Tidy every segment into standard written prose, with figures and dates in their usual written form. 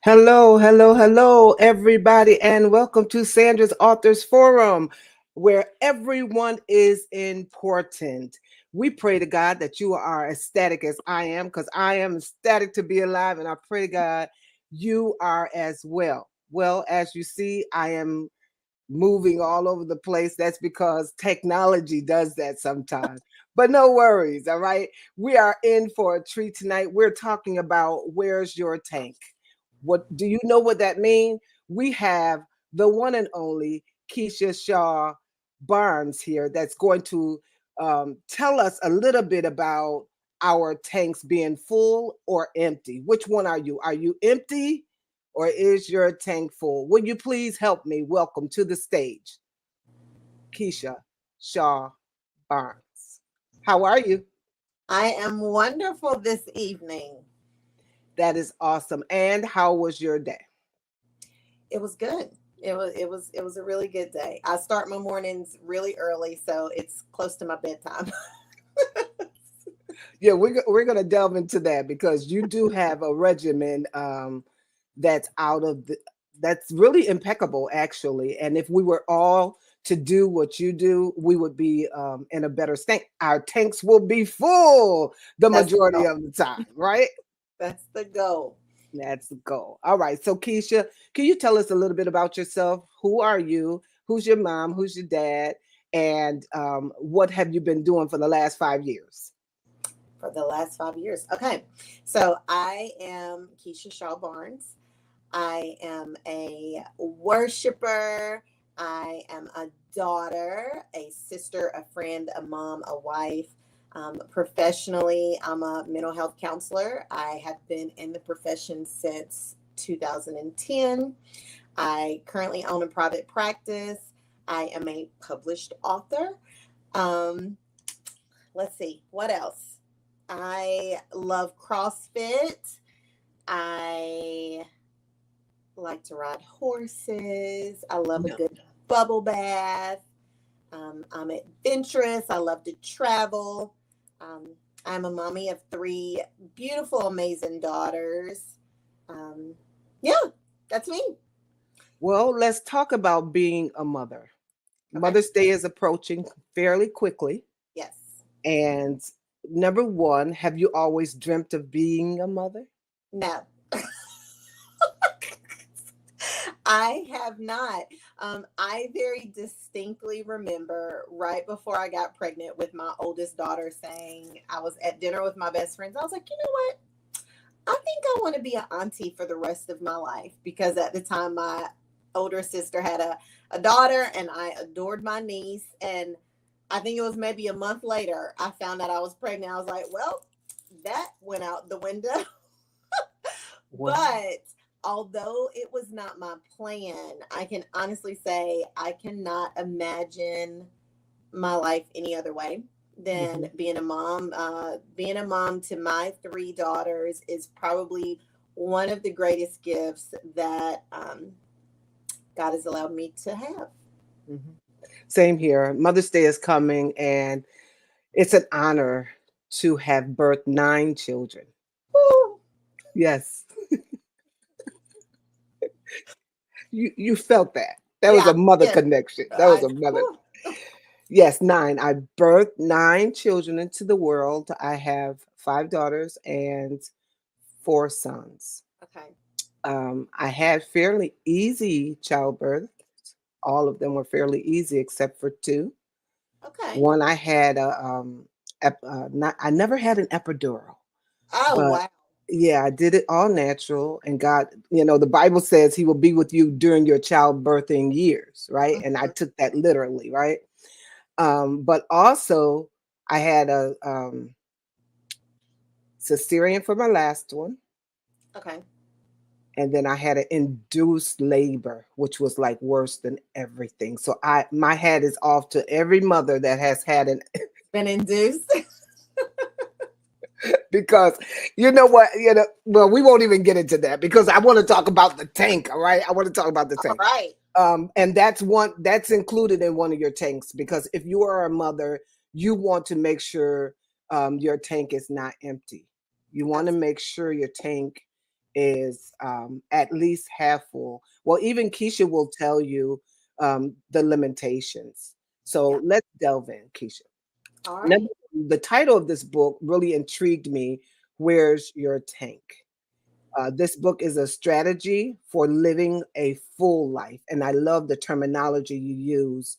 Hello, hello, hello, everybody, and welcome to Sandra's Authors Forum, where everyone is important. We pray to God that you are ecstatic as I am, because I am ecstatic to be alive, and I pray to God you are as well. Well, as you see, I am moving all over the place. That's because technology does that sometimes. But no worries, all right? We are in for a treat tonight. We're talking about where's your tank? What do you know what that means? We have the one and only Keisha Shaw Barnes here that's going to tell us a little bit about our tanks being full or empty. Which one are you? Are you empty or is your tank full? Will you please help me welcome to the stage Keisha Shaw Barnes? How are you? I am wonderful this evening. That is awesome. And how was your day? It was good. It was a really good day. I start my mornings really early, so it's close to my bedtime. Yeah, we're going to delve into that because you do have a regimen that's out of the that's really impeccable actually. And if we were all to do what you do, we would be in a better state. Our tanks will be full the That's the majority goal. of the time, right? That's the goal. That's the goal. All right. So Keisha, can you tell us a little bit about yourself? Who are you? Who's your mom? Who's your dad? And what have you been doing for the last 5 years? For the last 5 years. Okay. So I am Keisha Shaw Barnes. I am a worshiper. I am a daughter, a sister, a friend, a mom, a wife. Professionally, I'm a mental health counselor. I have been in the profession since 2010. I currently own a private practice. I am a published author. Um, let's see, what else? I love CrossFit. I like to ride horses. I love a No. good bubble bath. I'm adventurous. I love to travel. Um, I'm a mommy of three beautiful, amazing daughters. Um, yeah, that's me. Well, let's talk about being a mother. Okay. Mother's Day is approaching fairly quickly. Yes. And number one, have you always dreamt of being a mother? No. I have not. I very distinctly remember right before I got pregnant with my oldest daughter saying, I was at dinner with my best friends. I was like, you know what? I think I want to be an auntie for the rest of my life because at the time my older sister had a daughter and I adored my niece. And I think it was maybe a month later I found out I was pregnant. I was like, well, that went out the window. Well, But although it was not my plan, I can honestly say I cannot imagine my life any other way than mhm. being a mom. Being a mom to my three daughters is probably one of the greatest gifts that God has allowed me to have. Mhm. Same here. Mother's Day is coming, and it's an honor to have birthed 9 children. Woo. Yes, you felt that. That was Yeah, a mother yeah. connection. That was I, a mother. woo. Yes, 9. I birthed 9 children into the world. I have 5 daughters and 4 sons. Okay, I had fairly easy childbirth. All of them were fairly easy except for two. okay. One I had not I never had an epidural, Oh, but wow. yeah, I did it all natural. And God, the Bible says He will be with you during your childbirthing years, right? And I Mhm. took that literally, right? But also I had a cesarean for my last one. Okay. And then I had an induced labor, which was like worse than everything. So my hat is off to every mother that has had an Been induced. because well, we won't even get into that because I want to talk about the tank. All right, I want to talk about the All tank. right. And that's included in one of your tanks because if you are a mother, you want to make sure your tank is not empty. You want to Absolutely. make sure your tank is at least half full. Well, even Keisha will tell you the limitations. Yeah. So let's delve in, Keisha. All right. Number, the title of this book really intrigued me. Where's your tank? This book is a strategy for living a full life. And I love the terminology you use.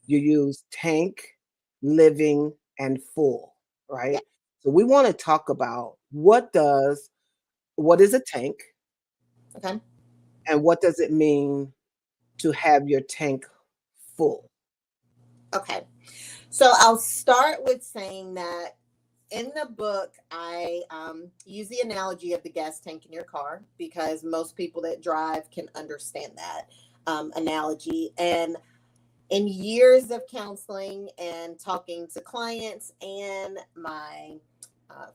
You use tank, living, and full, Yeah. right? So we want to talk about what is a tank Okay. and what does it mean to have your tank full? Okay. So I'll start with saying that in the book, I use the analogy of the gas tank in your car because most people that drive can understand that analogy. And in years of counseling and talking to clients and my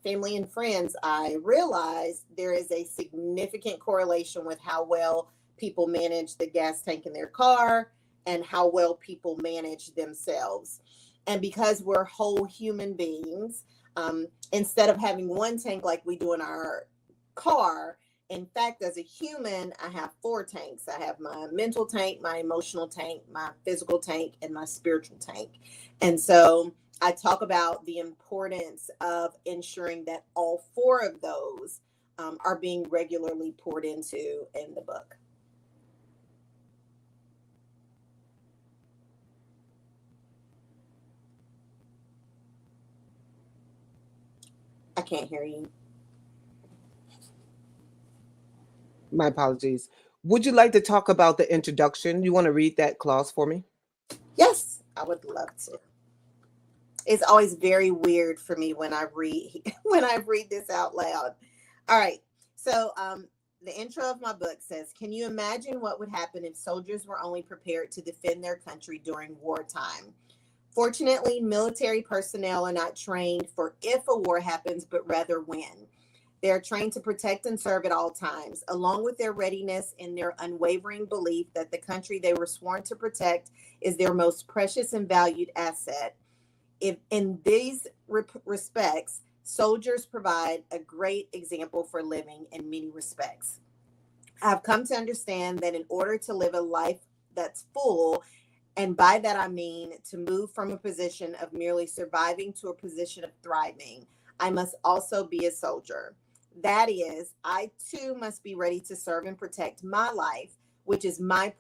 family and friends, I realized there is a significant correlation with how well people manage the gas tank in their car and how well people manage themselves. And because we're whole human beings, instead of having one tank like we do in our car, in fact, as a human, I have four tanks. I have my mental tank, my emotional tank, my physical tank, and my spiritual tank. And so I talk about the importance of ensuring that all four of those are being regularly poured into in the book. I can't hear you. My apologies. Would you like to talk about the introduction? You want to read that clause for me? Yes, I would love to. It's always very weird for me when I read when I read this out loud. All right. So the intro of my book says, "Can you imagine what would happen if soldiers were only prepared to defend their country during wartime? Fortunately, military personnel are not trained for if a war happens, but rather when. They are trained to protect and serve at all times, along with their readiness and their unwavering belief that the country they were sworn to protect is their most precious and valued asset. If in these respects, soldiers provide a great example for living in many respects. I've come to understand that in order to live a life that's full, and by that I mean to move from a position of merely surviving to a position of thriving, I must also be a soldier. That is, I too must be ready to serve and protect my life, which is my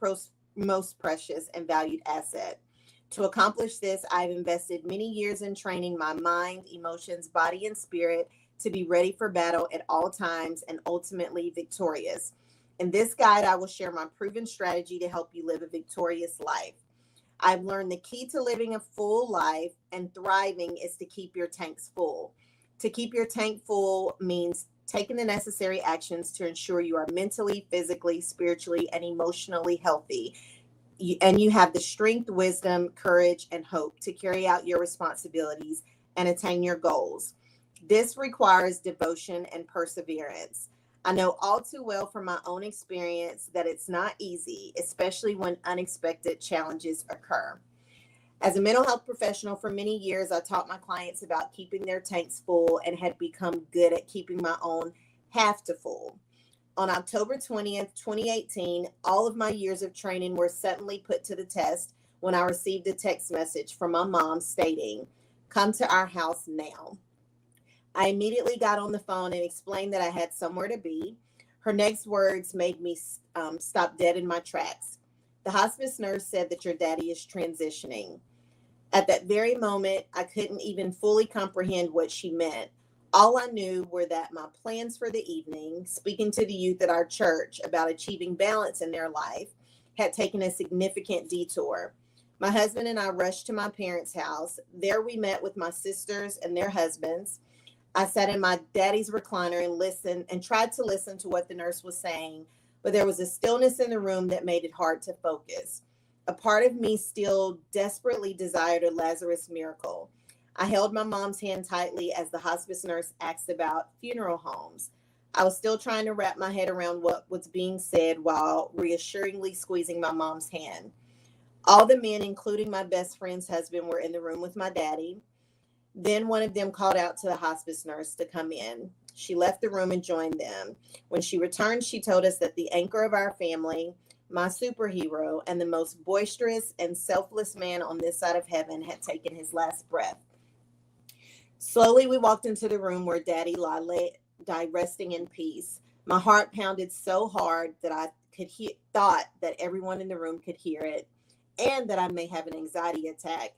most precious and valued asset. To accomplish this, I've invested many years in training my mind, emotions, body, and spirit to be ready for battle at all times and ultimately victorious. In this guide, I will share my proven strategy to help you live a victorious life. I've learned the key to living a full life and thriving is to keep your tanks full. To keep your tank full means taking the necessary actions to ensure you are mentally, physically, spiritually, and emotionally healthy. And you have the strength, wisdom, courage, and hope to carry out your responsibilities and attain your goals. This requires devotion and perseverance. I know all too well from my own experience that it's not easy, especially when unexpected challenges occur. As a mental health professional for many years, I taught my clients about keeping their tanks full and had become good at keeping my own half to full. On October 20th, 2018, all of my years of training were suddenly put to the test when I received a text message from my mom stating, "Come to our house now." I immediately got on the phone and explained that I had somewhere to be. Her next words made me stop dead in my tracks. "The hospice nurse said that your daddy is transitioning." At that very moment, I couldn't even fully comprehend what she meant. All I knew were that my plans for the evening, speaking to the youth at our church about achieving balance in their life, had taken a significant detour. My husband and I rushed to my parents' house. There we met with my sisters and their husbands. I sat in my daddy's recliner and listened and tried to listen to what the nurse was saying, but there was a stillness in the room that made it hard to focus. A part of me still desperately desired a Lazarus miracle. I held my mom's hand tightly as the hospice nurse asked about funeral homes. I was still trying to wrap my head around what was being said while reassuringly squeezing my mom's hand. All the men, including my best friend's husband, were in the room with my daddy. Then one of them called out to the hospice nurse to come in. She left the room and joined them. When she returned, she told us that the anchor of our family, my superhero, and the most boisterous and selfless man on this side of heaven had taken his last breath. Slowly, we walked into the room where Daddy died resting in peace. My heart pounded so hard that I thought that everyone in the room could hear it and that I may have an anxiety attack.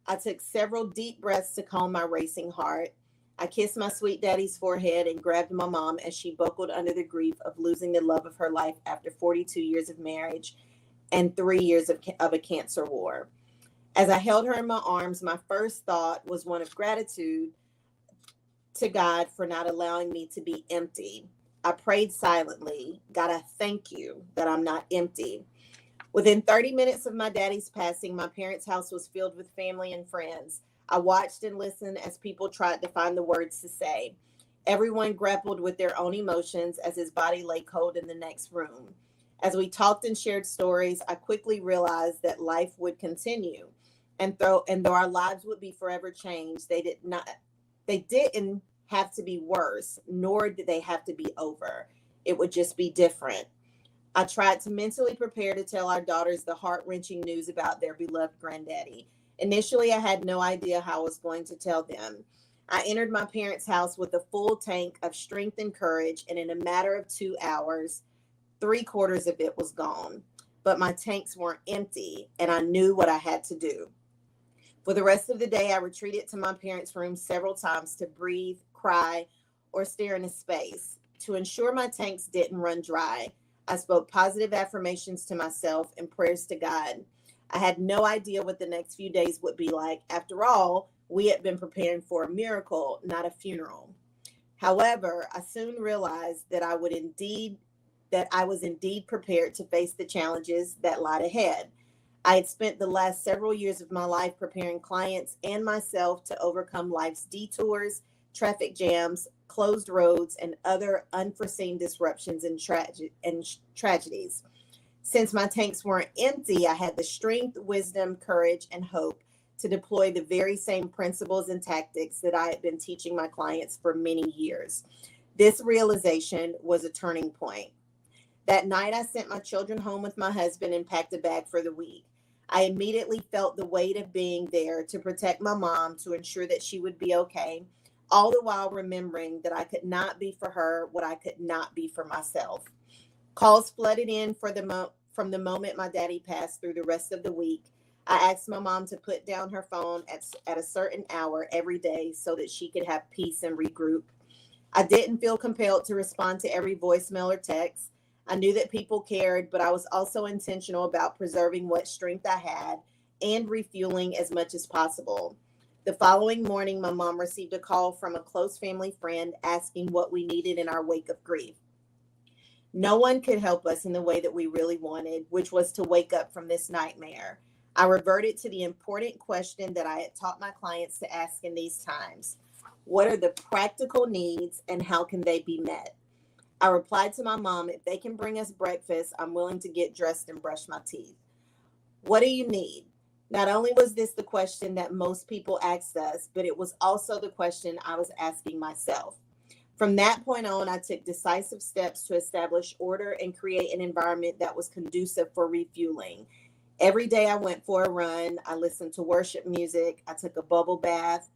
I took several deep breaths to calm my racing heart. I kissed my sweet daddy's forehead and grabbed my mom as she buckled under the grief of losing the love of her life after 42 years of marriage and 3 years of a cancer war. As I held her in my arms, my first thought was one of gratitude to God for not allowing me to be empty. I prayed silently, God, I thank you that I'm not empty. Within 30 minutes of my daddy's passing, my parents' house was filled with family and friends. I watched and listened as people tried to find the words to say. Everyone grappled with their own emotions as his body lay cold in the next room. As we talked and shared stories, I quickly realized that life would continue. And though our lives would be forever changed, they didn't have to be worse, nor did they have to be over. It would just be different. I tried to mentally prepare to tell our daughters the heart-wrenching news about their beloved granddaddy. Initially, I had no idea how I was going to tell them. I entered my parents' house with a full tank of strength and courage, and in a matter of 2 hours, 3/4 of it was gone. But my tanks weren't empty, and I knew what I had to do. For the rest of the day, I retreated to my parents' room several times to breathe, cry, or stare into space. To ensure my tanks didn't run dry, I spoke positive affirmations to myself and prayers to God. I had no idea what the next few days would be like. After all, we had been preparing for a miracle, not a funeral. However, I soon realized that I was indeed prepared to face the challenges that lied ahead. I had spent the last several years of my life preparing clients and myself to overcome life's detours, traffic jams, closed roads, and other unforeseen disruptions and tragedies. Since my tanks weren't empty, I had the strength, wisdom, courage, and hope to deploy the very same principles and tactics that I had been teaching my clients for many years. This realization was a turning point. That night, I sent my children home with my husband and packed a bag for the week. I immediately felt the weight of being there to protect my mom, to ensure that she would be okay, all the while remembering that I could not be for her what I could not be for myself. Calls flooded in from the moment my daddy passed through the rest of the week. I asked my mom to put down her phone at a certain hour every day so that she could have peace and regroup. I didn't feel compelled to respond to every voicemail or text. I knew that people cared, but I was also intentional about preserving what strength I had and refueling as much as possible. The following morning, my mom received a call from a close family friend asking what we needed in our wake of grief. No one could help us in the way that we really wanted, which was to wake up from this nightmare. I reverted to the important question that I had taught my clients to ask in these times. What are the practical needs and how can they be met? I replied to my mom, if they can bring us breakfast, I'm willing to get dressed and brush my teeth. What do you need? Not only was this the question that most people asked us, but it was also the question I was asking myself. From that point on, I took decisive steps to establish order and create an environment that was conducive for refueling. Every day I went for a run. I listened to worship music. I took a bubble bath.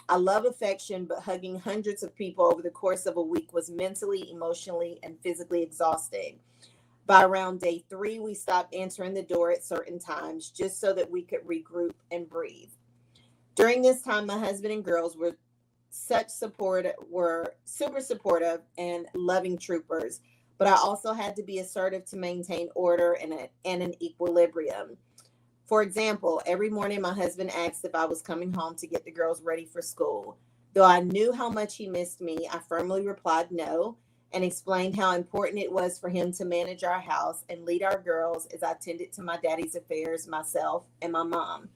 I love affection, but hugging hundreds of people over the course of a week was mentally, emotionally, and physically exhausting. By around day 3, we stopped answering the door at certain times just so that we could regroup and breathe. During this time, my husband and girls were super supportive and loving troopers, but I also had to be assertive to maintain order and an equilibrium. For example, every morning my husband asked if I was coming home to get the girls ready for school. Though I knew how much he missed me, I firmly replied no and explained how important it was for him to manage our house and lead our girls as I tended to my daddy's affairs, myself, and my mom.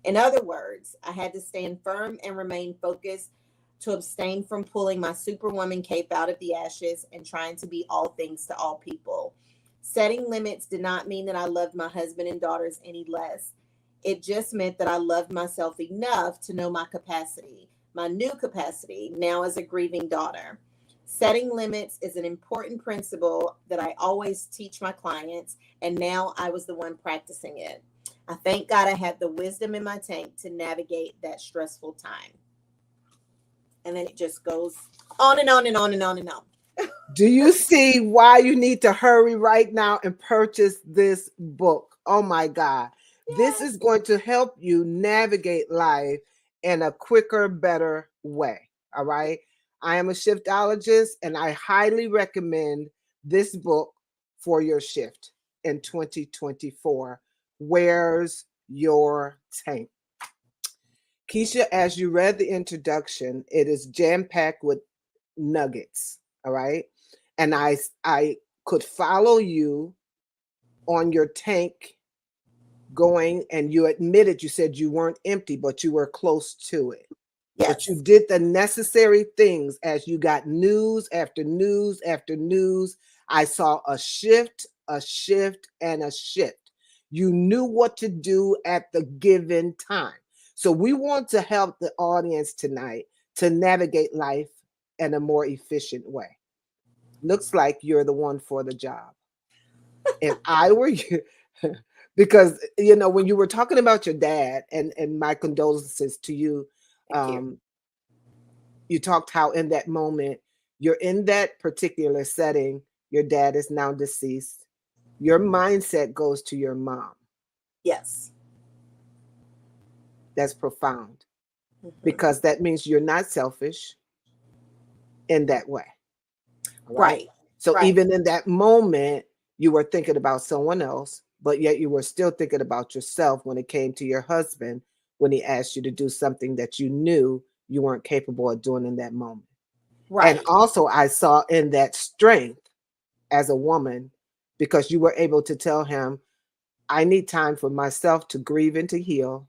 In other words, I had to stand firm and remain focused to abstain from pulling my superwoman cape out of the ashes and trying to be all things to all people. Setting limits did not mean that I loved my husband and daughters any less. It just meant that I loved myself enough to know my capacity, my new capacity, now as a grieving daughter. Setting limits is an important principle that I always teach my clients, and now I was the one practicing it. I thank God I had the wisdom in my tank to navigate that stressful time. And then it just goes on and on and on and on and on. Do you see why you need to hurry right now and purchase this book? Oh my God. This is going to help you navigate life in a quicker, better way. All right. I am a shiftologist and I highly recommend this book for your shift in 2024. Where's your tank? Keisha, as you read the introduction, it is jam-packed with nuggets. All right. And I could follow you on your tank going, and you admitted, you said you weren't empty, but you were close to it. Yes. But you did the necessary things as you got news after news after news. I saw a shift, and a shift. You knew what to do at the given time. So we want to help the audience tonight to navigate life in a more efficient way. Looks like you're the one for the job. If I were you, because when you were talking about your dad, and my condolences to you, you talked how in that moment you're in that particular setting, your dad is now deceased, your mindset goes to your mom. Yes. That's profound, because that means you're not selfish in that way. Right. So even in that moment, you were thinking about someone else, but yet you were still thinking about yourself when it came to your husband, when he asked you to do something that you knew you weren't capable of doing in that moment. Right. And also I saw in that strength as a woman, because you were able to tell him, I need time for myself to grieve and to heal.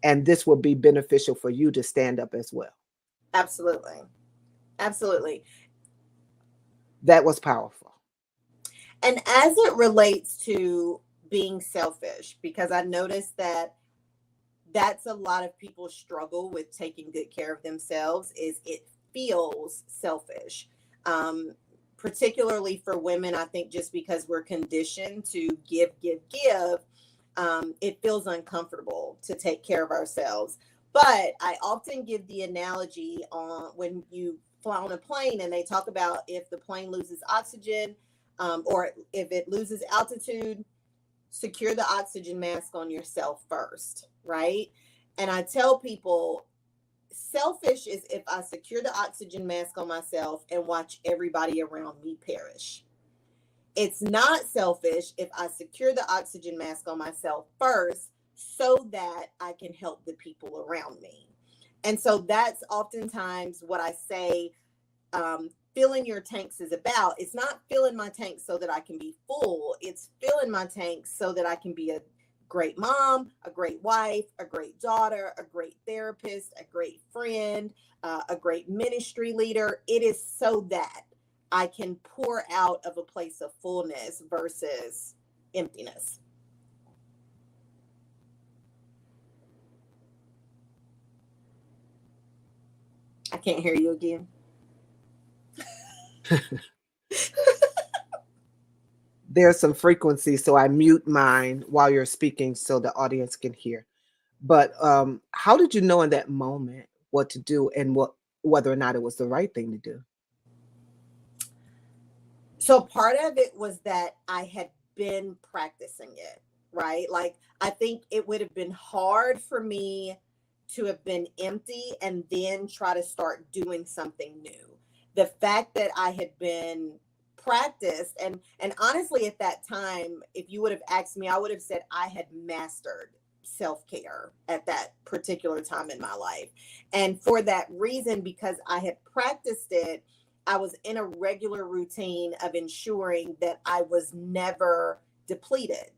And this will be beneficial for you to stand up as well. Absolutely. Absolutely. That was powerful. And as it relates to being selfish, because I noticed that that's a lot of people struggle with taking good care of themselves, is it feels selfish. Particularly for women, I think just because we're conditioned to give, it feels uncomfortable to take care of ourselves. But I often give the analogy on when you fly on a plane and they talk about if the plane loses oxygen, or if it loses altitude, secure the oxygen mask on yourself first, right? And I tell people, selfish is if I secure the oxygen mask on myself and watch everybody around me perish. It's not selfish if I secure the oxygen mask on myself first so that I can help the people around me. And so that's oftentimes what I say, filling your tanks is about. It's not filling my tanks so that I can be full. It's filling my tanks so that I can be a great mom, a great wife, a great daughter, a great therapist, a great friend, a great ministry leader. It is so that I can pour out of a place of fullness versus emptiness. I can't hear you again. There's some frequency, so I mute mine while you're speaking so the audience can hear. But how did you know in that moment what to do and whether or not it was the right thing to do? So part of it was that I had been practicing it, right? Like, I think it would have been hard for me to have been empty and then try to start doing something new. The fact that I had been practiced, and honestly at that time, if you would have asked me, I would have said I had mastered self-care at that particular time in my life. And for that reason, because I had practiced it, I was in a regular routine of ensuring that I was never depleted.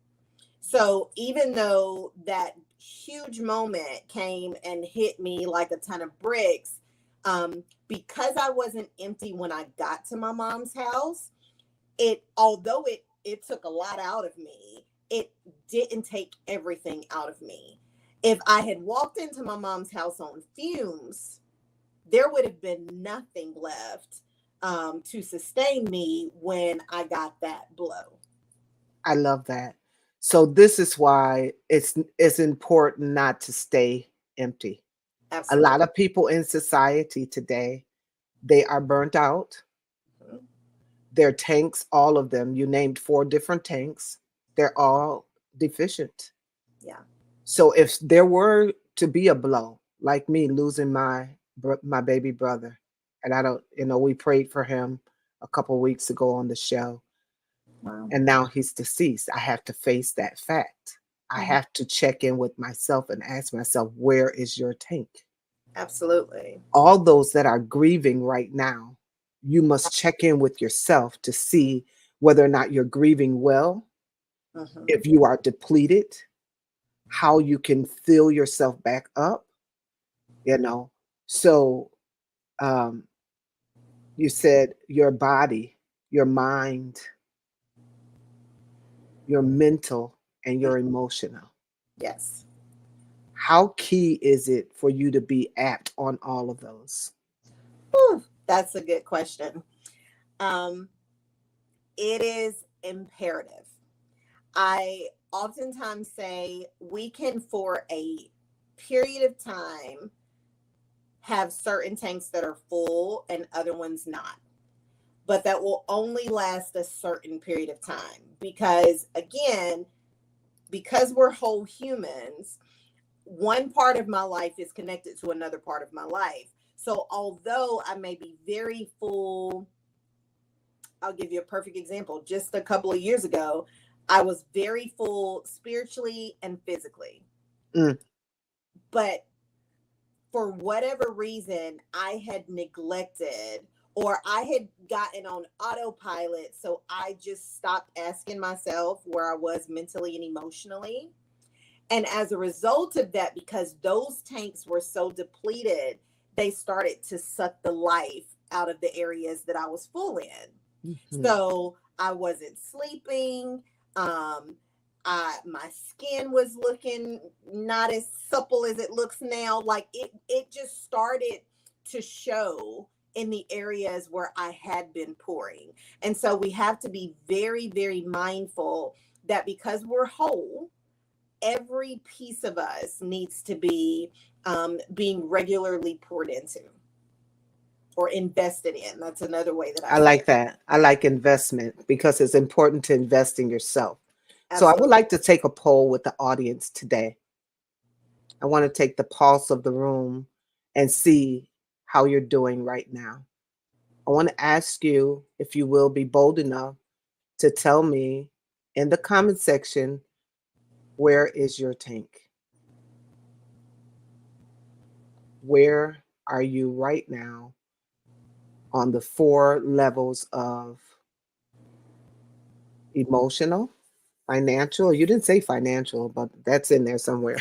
So even though that huge moment came and hit me like a ton of bricks, because I wasn't empty when I got to my mom's house, although it took a lot out of me, it didn't take everything out of me. If I had walked into my mom's house on fumes, there would have been nothing left to sustain me when I got that blow. I love that. So this is why it's important not to stay empty. A lot Absolutely. of people in society today, they are burnt out. Mhm. Their tanks, all of them, you named four different tanks, they're all deficient. Yeah. So if there were to be a blow, like me losing my baby brother, and I don't, we prayed for him a couple weeks ago on the show, Wow. and now he's deceased. I have to face that fact. I Mhm. have to check in with myself and ask myself, where is your tank? Absolutely. All those that are grieving right now, you must check in with yourself to see whether or not you're grieving well, Hmm. if you are depleted, how you can fill yourself back up, you know. So um, you said your body, your mind, your mental, and your emotional. Yes. How key is it for you to be apt on all of those? Whew, that's a good question. Um, it is imperative. I oftentimes say we can, for a period of time, have certain tanks that are full and other ones not. But that will only last a certain period of time because, again, because we're whole humans, one part of my life is connected to another part of my life. So, although I may be very full, I'll give you a perfect example. Just a couple of years ago, I was very full spiritually and physically. Mm, But for whatever reason, I had neglected or I had gotten on autopilot. So I just stopped asking myself where I was mentally and emotionally. And as a result of that, because those tanks were so depleted, they started to suck the life out of the areas that I was full in. mhm. So I wasn't sleeping. Um, my skin was looking not as supple as it looks now. Like it just started to show in the areas where I had been pouring. And so we have to be very, very mindful that because we're whole, every piece of us needs to be being regularly poured into or invested in. That's another way that I I say like it. that. I like investment because it's important to invest in yourself. So I would Absolutely. like to take a poll with the audience today. I want to take the pulse of the room and see how you're doing right now. I want to ask you if you will be bold enough to tell me in the comment section, where is your tank? Where are you right now on the four levels of emotional, financial? You didn't say financial, but that's in there somewhere.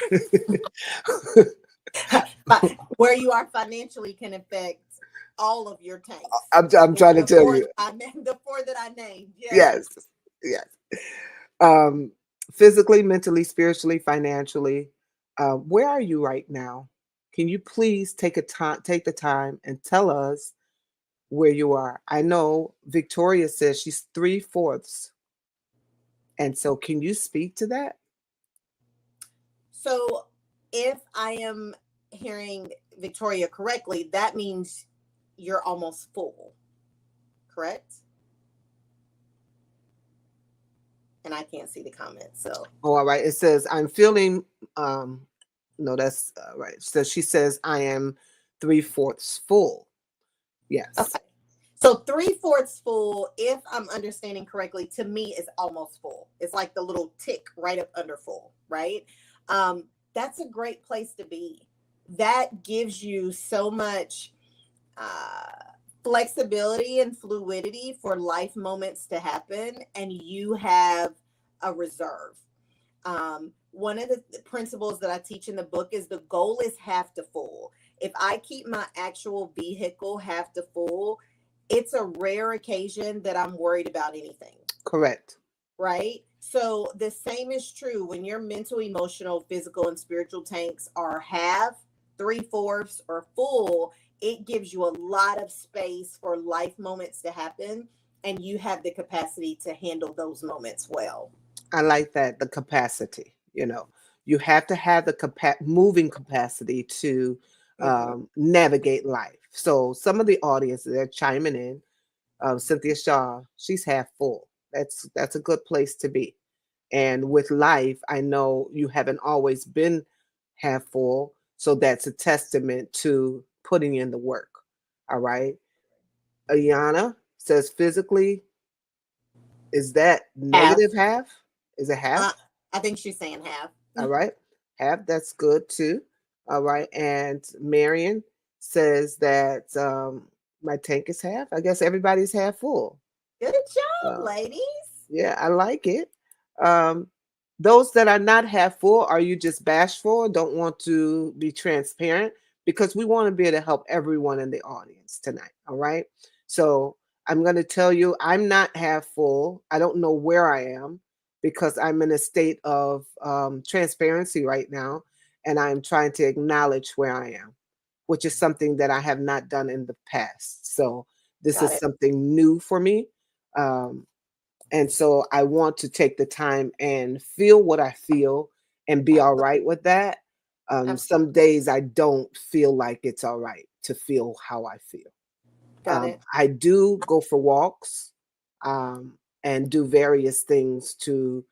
But where you are financially can affect all of your tanks. I'm trying to The tell four you. that I named, the four that I named. Yes. Yes, yes. Um, physically, mentally, spiritually, financially. Where are you right now? Can you please take the time and tell us where you are? I know Victoria says she's three-fourths, and so can you speak to that? So if I am hearing Victoria correctly, that means you're almost full, correct? And I can't see the comments. So Oh, all right. It says I'm feeling. Um, no, that's right. So she says I am three-fourths full. Yes, okay. So three-fourths full, if I'm understanding correctly, to me is almost full. It's like the little tick right up under full, right? Um, that's a great place to be. That gives you so much uh, flexibility and fluidity for life moments to happen, and you have a reserve. One of the principles that I teach in the book is the goal is half to full. If I keep my actual vehicle half to full, it's a rare occasion that I'm worried about anything, correct. right? So the same is true when your mental, emotional, physical, and spiritual tanks are half, three-fourths, or full. it gives you a lot of space for life moments to happen, and you have the capacity to handle those moments well. I like that, the capacity, you have to have the moving capacity to Mhm. navigate life. So some of the audience, they're chiming in. Cynthia Shaw, she's half full. That's a good place to be. And with life, I know you haven't always been half full, so that's a testament to putting in the work. All right. Ayana says physically, is that Half. negative half? Is it half? Uh, I think she's saying half. All right. Half, that's good too. All right. And Marion says that my tank is half. I guess everybody's half full. Good job, Uh, ladies. yeah, I like it. Um, those that are not half full, are you just bashful, don't want to be transparent? Because we want to be able to help everyone in the audience tonight. All right. So I'm going to tell you, I'm not half full. I don't know where I am because I'm in a state of transparency right now. And I'm trying to acknowledge where I am, which is something that I have not done in the past. So this Got is it. something new for me. Um, and so I want to take the time and feel what I feel and be all Absolutely. right with that. Some Absolutely. days I don't feel like it's all right to feel how I feel. Got it. I do go for walks um, and do various things to,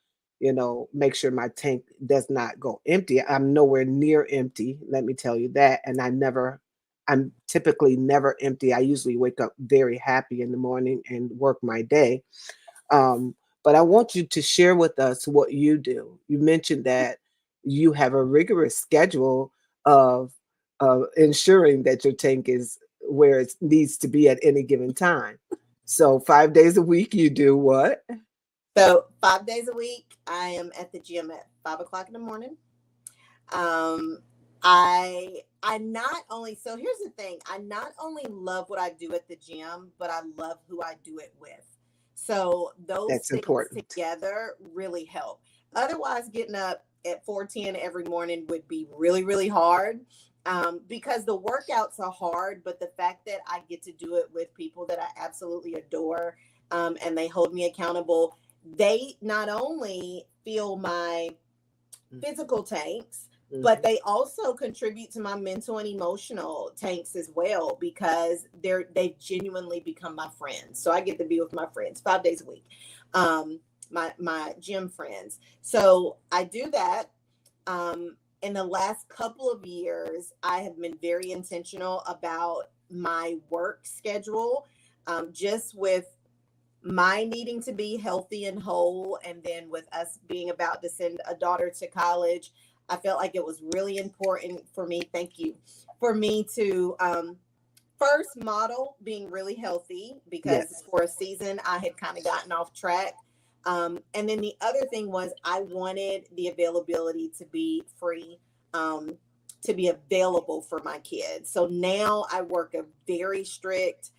make sure my tank does not go empty. I'm nowhere near empty, let me tell you that. And I'm typically never empty. I usually wake up very happy in the morning and work my day. But I want you to share with us what you do. You mentioned that you have a rigorous schedule of ensuring that your tank is where it needs to be at any given time. So 5 days a week, you do what? So 5 days a week, I am at the gym at 5 o'clock in the morning. Um, I not only, so here's the thing, I not only love what I do at the gym, but I love who I do it with. So those That's things important. together really help. Otherwise, getting up at 4:10 every morning would be really, really hard. Because the workouts are hard, but the fact that I get to do it with people that I absolutely adore, and they hold me accountable, they not only feel my physical tanks, but Mhm. they also contribute to my mental and emotional tanks as well, because they've genuinely become my friends. So I get to be with my friends 5 days a week, my gym friends. So I do that. In the last couple of years, I have been very intentional about my work schedule, just with my needing to be healthy and whole, and then with us being about to send a daughter to college, I felt like it was really important for me, thank you, for me to first model being really healthy, because Yes. for a season I had kind of gotten off track. And then the other thing was, I wanted the availability to be free, um, to be available for my kids. So now I work a very strict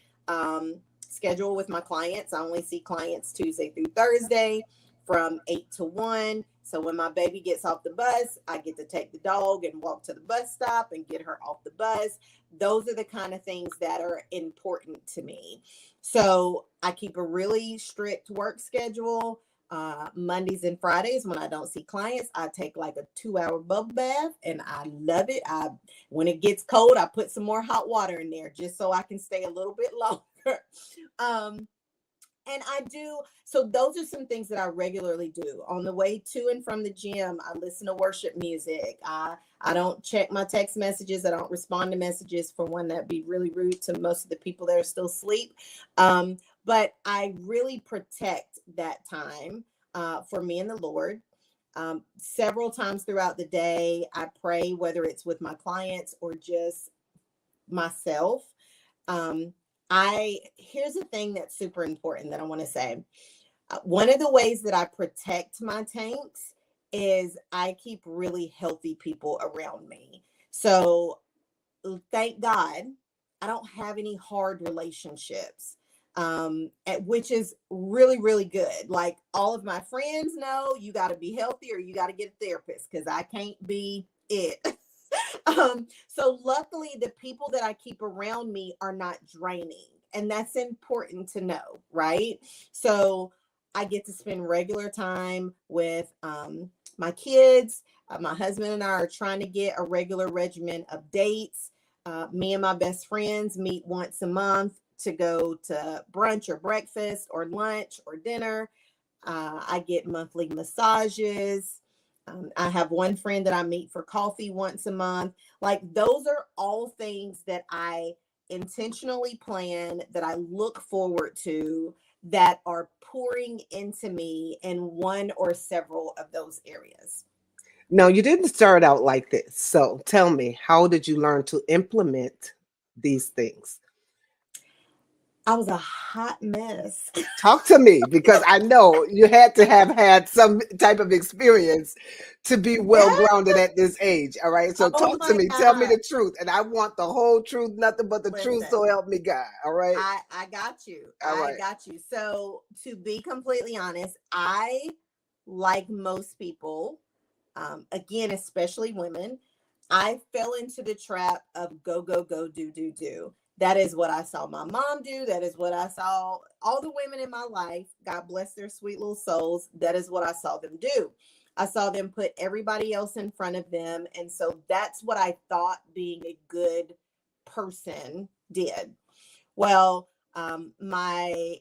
schedule with my clients. I only see clients Tuesday through Thursday from 8 to 1. So when my baby gets off the bus, I get to take the dog and walk to the bus stop and get her off the bus. Those are the kind of things that are important to me. So I keep a really strict work schedule. Mondays and Fridays, when I don't see clients, I take like a 2 hour bubble bath, and I love it. When it gets cold, I put some more hot water in there just so I can stay a little bit longer. um, and I do, so those are some things that I regularly do. On the way to and from the gym, I listen to worship music. I don't check my text messages. I don't respond to messages, for one, that'd be really rude to most of the people that are still asleep. But I really protect that time for me and the Lord. Several times throughout the day, I pray, whether it's with my clients or just myself. um, I Here's a thing that's super important that I want to say. One of the ways that I protect my tanks is I keep really healthy people around me. So thank God I don't have any hard relationships, which is really, really good. Like, all of my friends know, you got to be healthy or you got to get a therapist, because I can't be it. So luckily, the people that I keep around me are not draining. And that's important to know, right? So I get to spend regular time with my kids. My husband and I are trying to get a regular regimen of dates. Me and my best friends meet once a month to go to brunch or breakfast or lunch or dinner. I get monthly massages. I have one friend that I meet for coffee once a month. Like, those are all things that I intentionally plan, that I look forward to, that are pouring into me in one or several of those areas. Now, you didn't start out like this. So tell me, how did you learn to implement these things? I was a hot mess. Talk to me, because I know you had to have had some type of experience to be well Yes. grounded at this age. All right. So Oh talk to my me. Tell me God. the truth. And I want the whole truth, nothing but the truth. Listen, So help me God. All right. I got you. All I right. got you. So, to be completely honest, I, like most people, again, especially women, I fell into the trap of go, go, go, do, do, do. That is what I saw my mom do. That is what I saw all the women in my life. God bless their sweet little souls. That is what I saw them do. I saw them put everybody else in front of them. And so that's what I thought being a good person did. Well, my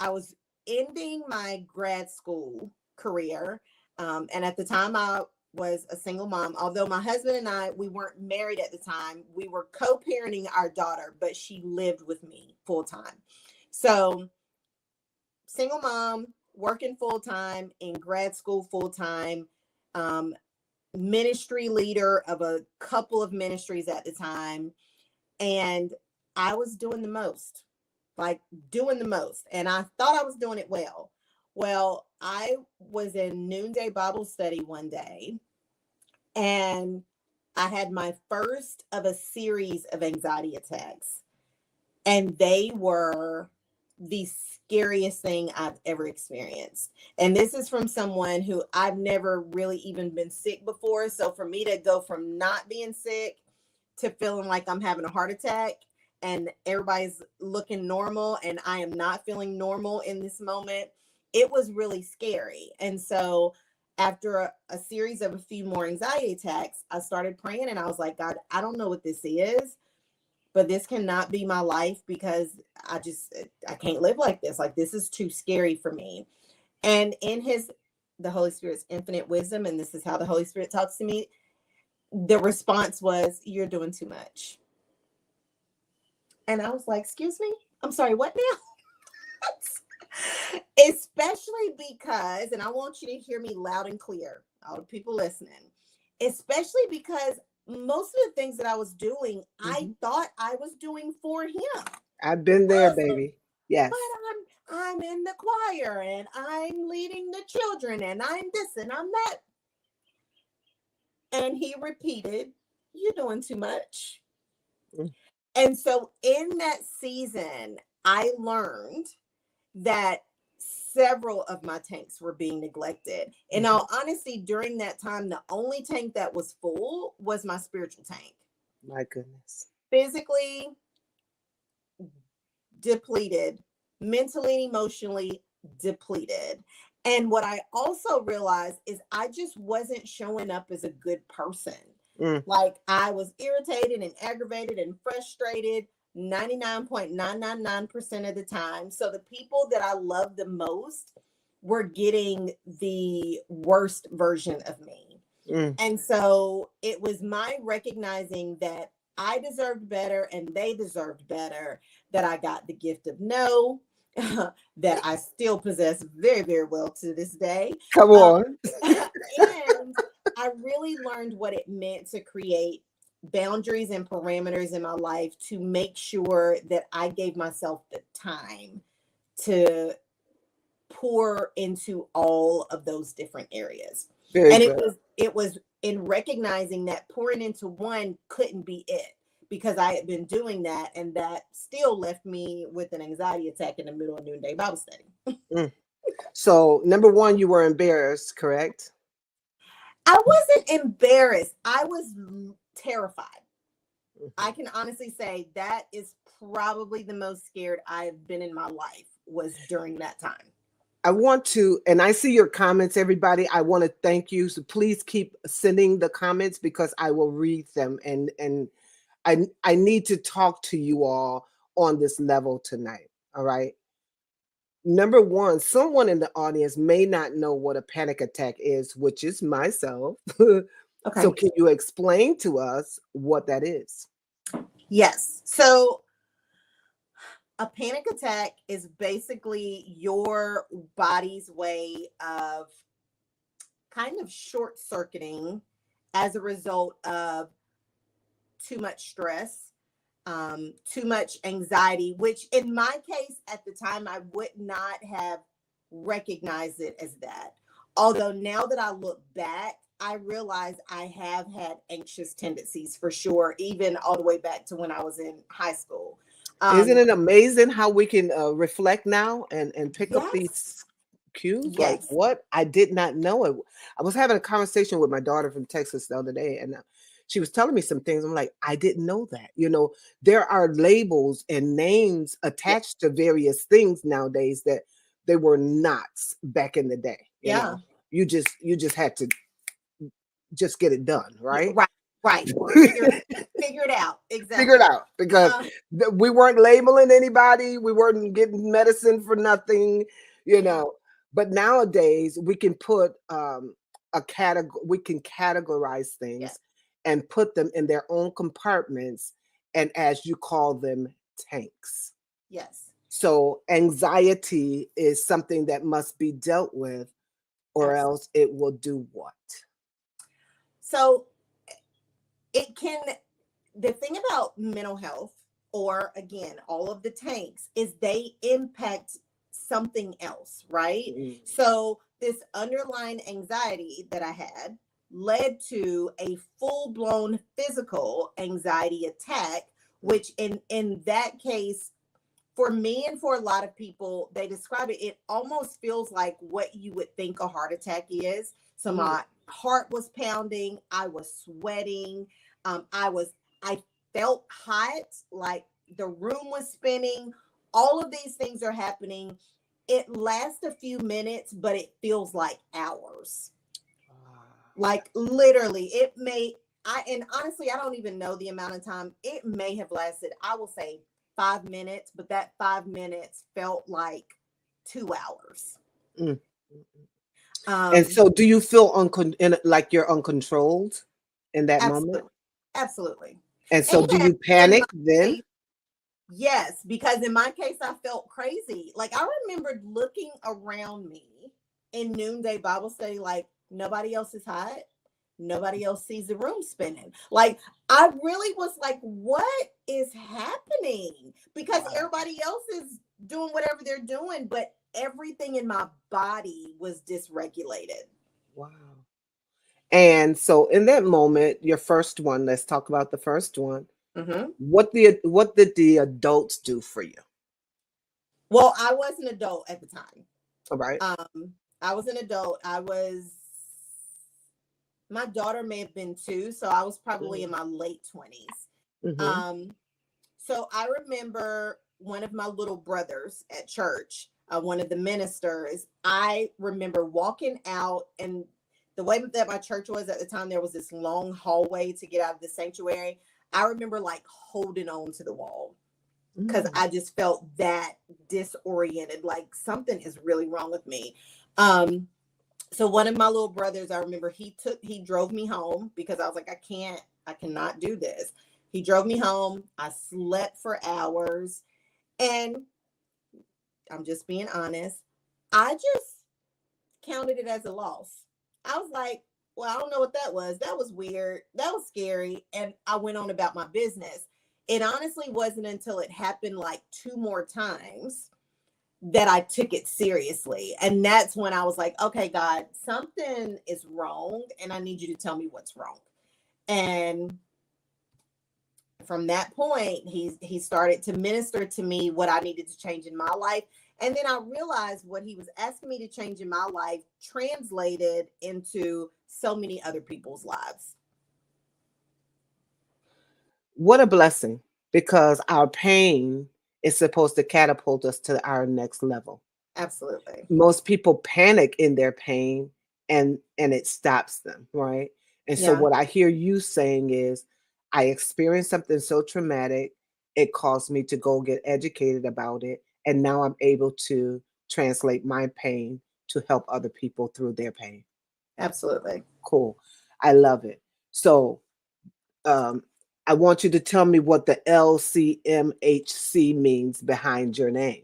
I was ending my grad school career, and at the time I was a single mom. Although my husband and I, we weren't married at the time, we were co-parenting our daughter, but she lived with me full time. So, single mom, working full time, in grad school full time, um, ministry leader of a couple of ministries at the time, and I was doing the most, like doing the most. And I thought I was doing it well. Well, I was in noonday Bible study one day, and I had my first of a series of anxiety attacks. And they were the scariest thing I've ever experienced. And this is from someone who I've never really even been sick before. So for me to go from not being sick to feeling like I'm having a heart attack and everybody's looking normal and I am not feeling normal in this moment, it was really scary. And so after a series of a few more anxiety attacks, I started praying and I was like, God, I don't know what this is, but this cannot be my life, because I can't live like this. Like, this is too scary for me. And in the Holy Spirit's infinite wisdom, and this is how the Holy Spirit talks to me, the response was, you're doing too much. And I was like, excuse me? I'm sorry, what now? Especially because, and I want you to hear me loud and clear, all the people listening, especially because most of the things that I was doing, I thought I was doing for him. I've been there, Like, baby. Yes. but I'm in the choir and I'm leading the children and I'm this and I'm that. And he repeated, you're doing too much. Mm. And so in that season, I learned that several of my tanks were being neglected. In all honesty, during that time, the only tank that was full was my spiritual tank. My goodness. Physically depleted, mentally and emotionally depleted. And what I also realized is I just wasn't showing up as a good person. Like, I was irritated and aggravated and frustrated 99.999% of the time. So the people that I loved the most were getting the worst version of me. And so it was my recognizing that I deserved better and they deserved better, that I got the gift of no, that I still possess very, very well to this day. Come on. And I really learned what it meant to create boundaries and parameters in my life to make sure that I gave myself the time to pour into all of those different areas. Very And good. it was in recognizing that pouring into one couldn't be it, because I had been doing that, and that still left me with an anxiety attack in the middle of noonday Bible study. So, number one, you were embarrassed, correct? I wasn't embarrassed. I was terrified. I can honestly say that is probably the most scared I've been in my life was during that time. I want to, and I see your comments, everybody. I want to thank you. So please keep sending the comments because I will read them, and I need to talk to you all on this level tonight. All right. Number one, someone in the audience may not know what a panic attack is, which is myself. So Okay. can you explain to us what that is? Yes. So a panic attack is basically your body's way of kind of short circuiting as a result of too much stress, too much anxiety, which in my case at the time, I would not have recognized it as that. Although now that I look back, I realize I have had anxious tendencies for sure, even all the way back to when I was in high school. Isn't Um, it amazing how we can reflect now and pick up yes, these cues? Like, yes, what? I did not know it. I was having a conversation with my daughter from Texas the other day, and she was telling me some things. I'm like, I didn't know that. There are labels and names yeah, attached to various things nowadays that they were not back in the day. yeah. You just had to just get it done, Yeah, right? right, right. Figure it out. Figure it Exactly. out because Um, we weren't labeling anybody. We weren't getting medicine for nothing, you yeah, know. But nowadays we can put a category, we can categorize yeah, things and put them in their own compartments. And as you call them, tanks. yes, So anxiety is something that must be dealt with, or absolutely. else it will do what? So it can, the thing about mental health, or again, all of the tanks, is they impact something else, right? Mm. So this underlying anxiety that I had led to a full-blown physical anxiety attack, which in that case, for me and for a lot of people, they describe it, it almost feels like what you would think a heart attack is. So Mm. my heart was pounding, I was sweating, I felt hot, like the room was spinning. All of these things are happening. It lasts a few minutes, but it feels like hours. Like literally, it may, and honestly, I don't even know the amount of time. It may have lasted, I will say 5 minutes, but that 5 minutes felt like 2 hours. Mm. And Um, so, do you feel like you're uncontrolled in that moment? absolutely, absolutely. And so, do And you in my panic then? case, yes, because in my case, I felt crazy. Like I remembered looking around me in noonday Bible study, like nobody else is hot. Nobody else sees the room spinning. Like I really was like, what is happening? Because Wow. everybody else is doing whatever they're doing, but everything in my body was dysregulated. Wow. And so, in that moment, your first one, let's talk about the first one. Hmm. What did the adults do for you? Well, I was an adult at the time. All right. I was an adult. My daughter may have been two, so I was probably in my late 20s. Mm-hmm. Um, so I remember one of my little brothers at church, one of the ministers, I remember walking out, and the way that my church was at the time, there was this long hallway to get out of the sanctuary. I remember like holding on to the wall because Mm. I just felt that disoriented, like something is really wrong with me. Um, so one of my little brothers, I remember he drove me home because I was like, I cannot do this. He drove me home. I slept for hours, and I'm just being honest, I just counted it as a loss. I was like, well, I don't know what that was. That was weird. That was scary. And I went on about my business. It honestly wasn't until it happened like two more times that I took it seriously. And that's when I was like, okay, God, something is wrong, and I need you to tell me what's wrong. And from that point, he started to minister to me what I needed to change in my life. And then I realized what he was asking me to change in my life translated into so many other people's lives. What a blessing, because our pain is supposed to catapult us to our next level. Absolutely. Most people panic in their pain, and it stops them, right? And so Yeah, what I hear you saying is, I experienced something so traumatic, it caused me to go get educated about it, and now I'm able to translate my pain to help other people through their pain. absolutely. Cool. I love it. So um, I want you to tell me what the LCMHC means behind your name.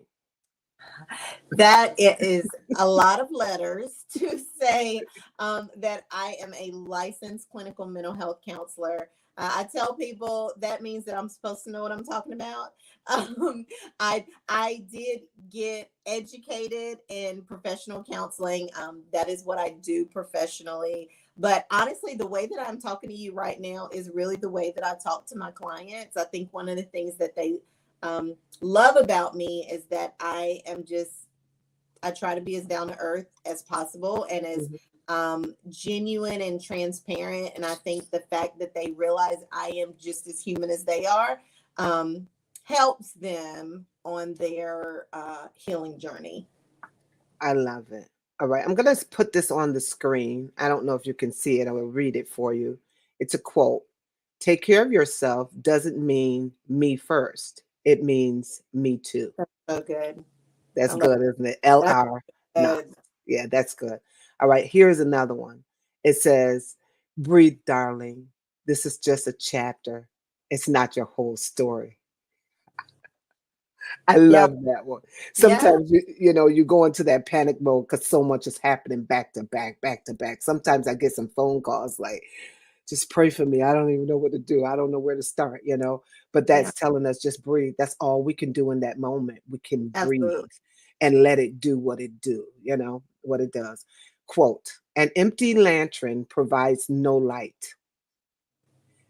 That it is a lot of letters to say that I am a licensed clinical mental health counselor. I tell people that means that I'm supposed to know what I'm talking about. Um, I did get educated in professional counseling. That is what I do professionally. But honestly, the way that I'm talking to you right now is really the way that I talk to my clients. I think one of the things that they love about me is that I try to be as down to earth as possible and as Mhm. genuine and transparent. And I think the fact that they realize I am just as human as they are um, helps them on their healing journey. I love it. All right, I'm going to put this on the screen. I don't know if you can see it. I will read it for you. It's a quote. Take care of yourself doesn't mean me first. It means me too. That's so good. That's I love good, isn't it? that. LR Knox. Good. Yeah, that's good. All right, here's another one. It says, breathe, darling. This is just a chapter. It's not your whole story. I Yeah. love that one. Yeah. Sometimes you go into that panic mode because so much is happening back to back, back to back. Sometimes I get some phone calls like, just pray for me. I don't even know what to do. I don't know where to start. But Yeah. that's telling us just breathe. That's all we can do in that moment. We can breathe Absolutely. and let it do what it do, what it does. Quote, an empty lantern provides no light.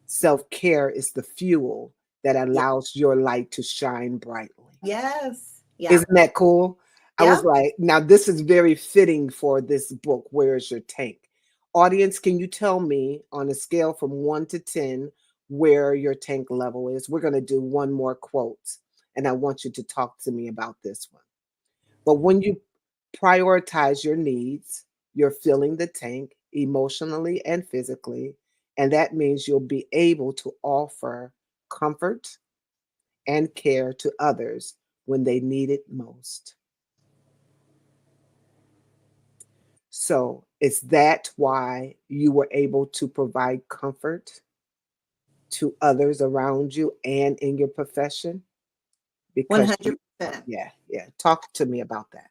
Self-care is the fuel that Yeah. allows your light to shine brightly. Yes. Yeah. Isn't that cool? I was Yeah. like, now this is very fitting for this book. Where is your tank? Audience, can you tell me on a scale from 1 to 10 where your tank level is? We're going to do one more quote, and I want you to talk to me about this one. But when you prioritize your needs, you're filling the tank emotionally and physically, and that means you'll be able to offer comfort and care to others when they need it most. So, is that why you were able to provide comfort to others around you and in your profession? One Because hundred percent. yeah, yeah. Talk to me about that.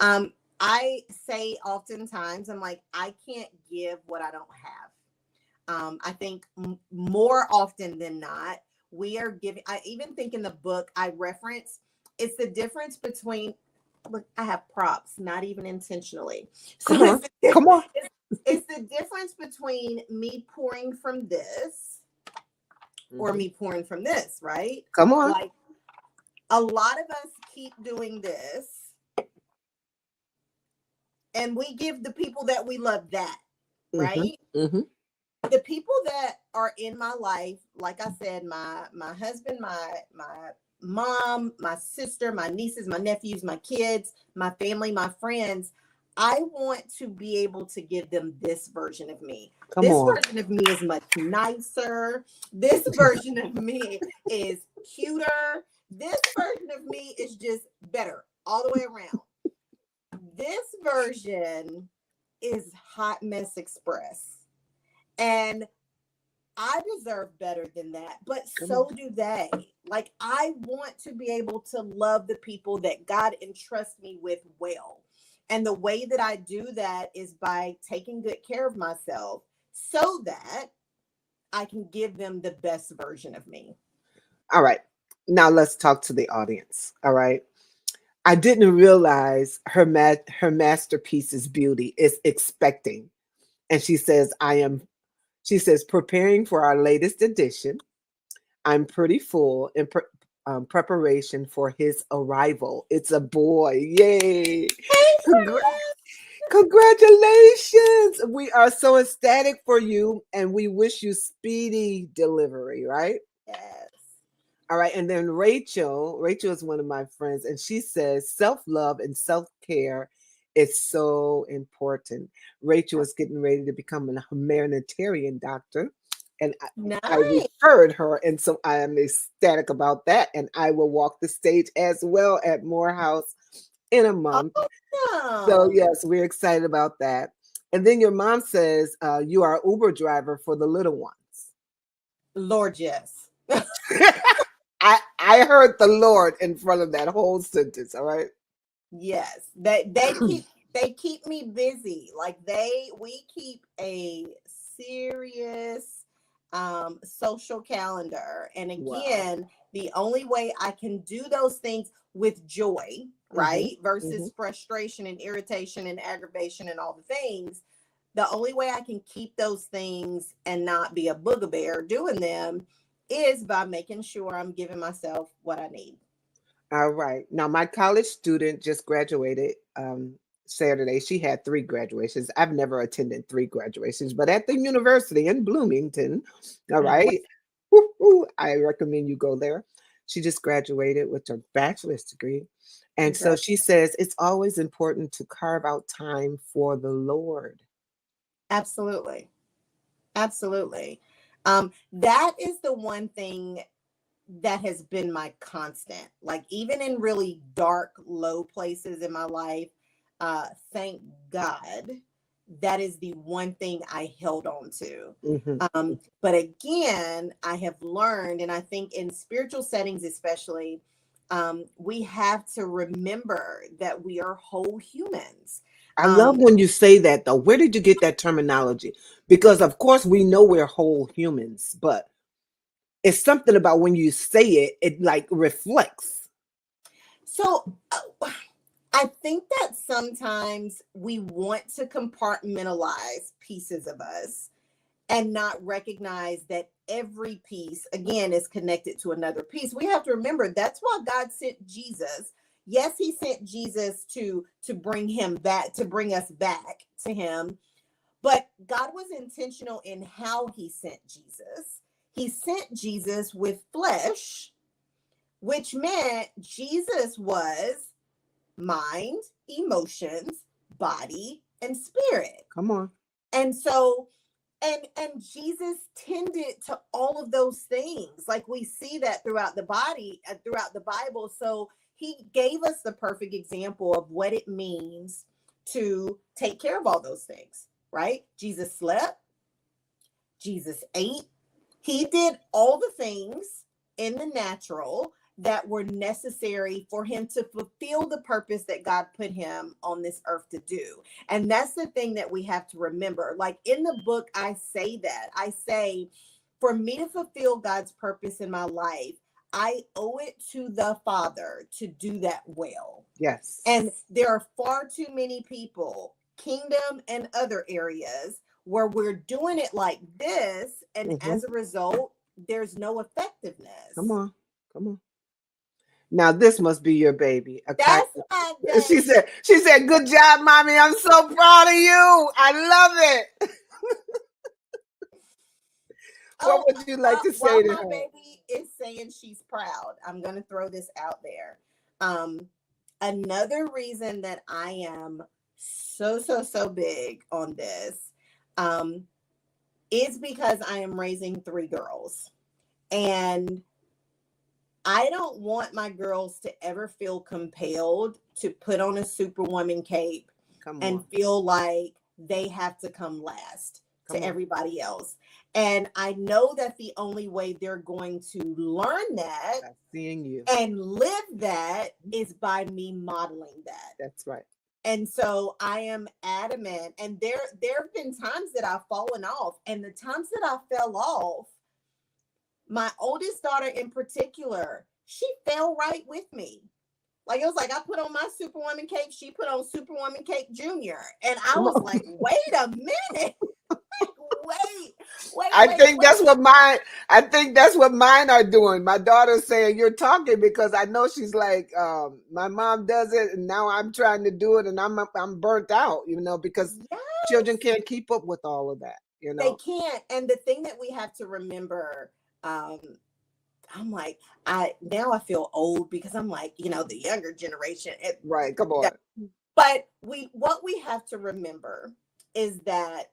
Um, I say oftentimes, I'm like, I can't give what I don't have. I think more often than not, we are giving. I even think in the book I reference, it's the difference between. Look, I have props, not even intentionally. So Come on. Come on. it's the difference between me pouring from this or Mhm. me pouring from this, right? Come on. Like a lot of us keep doing this and we give the people that we love that, Mhm. right? Mhm. The people that are in my life, like I said, my husband, my mom, my sister, my nieces, my nephews, my kids, my family, my friends, I want to be able to give them this version of me. Come This on. version of me is much nicer. This version of me is cuter. This version of me is just better all the way around. This version is Hot Mess Express. And I deserve better than that, but Come on. so do they. Like, I want to be able to love the people that God entrusts me with well. And the way that I do that is by taking good care of myself so that I can give them the best version of me. All right. Now let's talk to the audience. All right. I didn't realize her masterpiece's beauty is expecting. And she says, preparing for our latest edition. I'm pretty full in preparation for his arrival. It's a boy. Yay. Hey, Congra- Congratulations. We are so ecstatic for you and we wish you speedy delivery, right? Yes. All right. And then Rachel is one of my friends, and she says self-love and self-care is so important. Rachel is getting ready to become a humanitarian doctor. And I Nice. referred her, and so I am ecstatic about that. And I will walk the stage as well at Morehouse in a month. So Awesome. yes, we're excited about that. And then your mom says you are Uber driver for the little ones. Lord, yes. I heard the Lord in front of that whole sentence. All right. Yes. They keep me busy. Like we keep a serious social calendar. And Wow. again, the only way I can do those things with joy, Hmm. right? Hmm. Versus frustration and irritation and aggravation and all the things. The only way I can keep those things and not be a boogabear doing them is by making sure I'm giving myself what I need. All right. Now, my college student just graduated Saturday. She had three graduations. I've never attended three graduations, but at the university in Bloomington, all Wow. right, woo, woo, I recommend you go there. She just graduated with her bachelor's degree. And so Congrats. she says it's always important to carve out time for the Lord. Absolutely. Absolutely. That is the one thing that has been my constant. Like even in really dark, low places in my life, thank God that is the one thing I held on to. Hmm. But again, I have learned, and I think in spiritual settings, especially, we have to remember that we are whole humans. I love Um, when you say that, though. Where did you get that terminology? Because, of course, we know we're whole humans, but it's something about when you say it, it like reflects. so I think that sometimes we want to compartmentalize pieces of us and not recognize that every piece, again, is connected to another piece. We have to remember that's why God sent Jesus. Yes, he sent Jesus to bring him back, to bring us back to him. But God was intentional in how he sent Jesus. He sent Jesus with flesh, which meant Jesus was mind, emotions, body, and spirit. Come on. And so and Jesus tended to all of those things. Like we see that throughout the body, throughout the Bible. So he gave us the perfect example of what it means to take care of all those things, right? Jesus slept, Jesus ate. He did all the things in the natural that were necessary for him to fulfill the purpose that God put him on this earth to do. And that's the thing that we have to remember. Like in the book, I say that. I say, for me to fulfill God's purpose in my life, I owe it to the Father to do that well. And Yes. there are far too many people, kingdom and other areas, where we're doing it like this. And Hmm. as a result, there's no Come effectiveness. on. Come on. Now this must be your baby. That's my She baby. said, good job, mommy. I'm so proud of you. I love it. What Oh, would you like to say while to my her? baby is saying she's proud, I'm going to throw this out there. Um, Another reason that I am so big on this um, is because I am raising three girls. And I don't want my girls to ever feel compelled to put on a superwoman cape Come and on. feel like they have to come last Come to on. everybody else. And I know that the only way they're going to learn that By seeing you. and live that is by me modeling that. That's right. And so I am adamant. And there have been times that I've fallen off, and the times that I fell off, my oldest daughter in particular, she fell right with me. Like it was like I put on my Superwoman cape, she put on Superwoman cape Junior, and I Come was on. like, wait a minute, like wait, wait, I wait, think that's wait. what mine. I think that's what mine are doing. My daughter's saying you're talking because I know she's like, my mom does it, and now I'm trying to do it, and I'm burnt out. Because children Yes, can't keep up with all of that. they can't. And the thing that we have to remember, um, I'm like, I now I feel old because I'm like, the younger generation. Right. Come on. But what we have to remember is that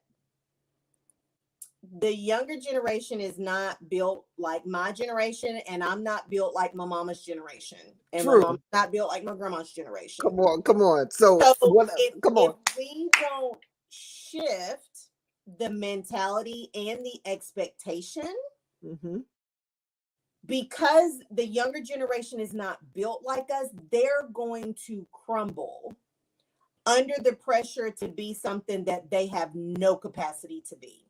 the younger generation is not built like my generation, and I'm not built like my mama's generation, and my mom's True. not built like my grandma's generation. Come on. Come on. So So what? Come if on. we don't shift the mentality and the expectation, Mm-hmm. because the younger generation is not built like us, they're going to crumble under the pressure to be something that they have no capacity to be.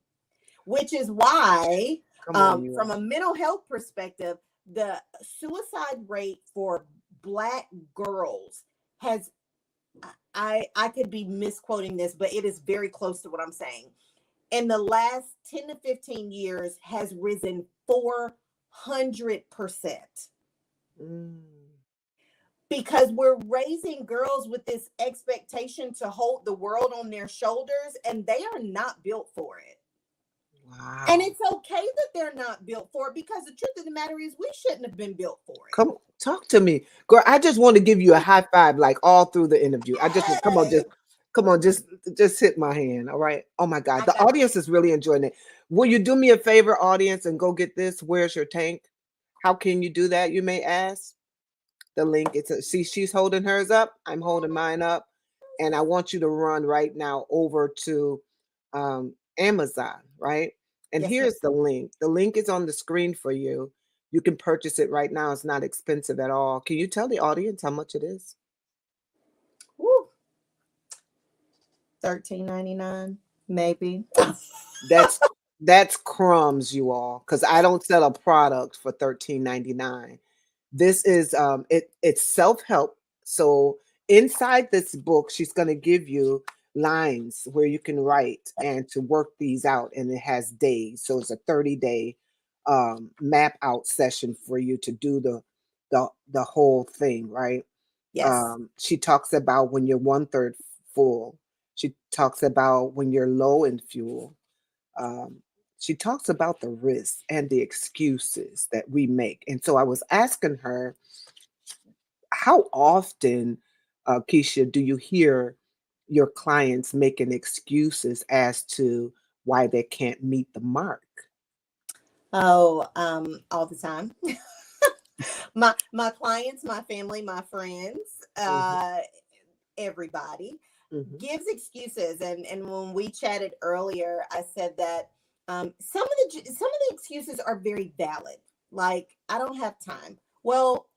Which is why, Come on, you from all. a mental health perspective, the suicide rate for Black girls has, I could be misquoting this, but it is very close to what I'm saying. In the last 10 to 15 years has risen 400%. Mm. Because we're raising girls with this expectation to hold the world on their shoulders, and they are not built for it. Wow. And it's okay that they're not built for it, because the truth of the matter is we shouldn't have been built for it. Come talk to me, girl. I just want to give you a high five, like all through the interview. I just come on, just hit my hand. All right. Oh my God, I the got audience is really enjoying it. Will you do me a favor, audience, and go get this? Where's your tank? How can you do that? You may ask. The link. See, she's holding hers up. I'm holding mine up, and I want you to run right now over to Amazon, right? And Yes, ma'am. here's the link. The link is on the screen for you. You can purchase it right now. It's not expensive at all. Can you tell the audience how much it is? Woo. $13.99, maybe. That's that's crumbs, you all, because I don't sell a product for $13.99. This is it's self-help. So inside this book, she's going to give you lines where you can write and to work these out, and it has days. So it's a 30-day map out session for you to do the whole thing, right? Yes. She talks about when you're one third full. She talks about when you're low in fuel. um, she talks about the risks and the excuses that we make. And so I was asking her, how often, Keisha, do you hear your clients making excuses as to why they can't meet the mark? Oh, all the time. My clients, my family, my friends, Hmm. everybody Hmm. gives excuses. And when we chatted earlier, I said that some of the excuses are very valid. Like, I don't have time. Well,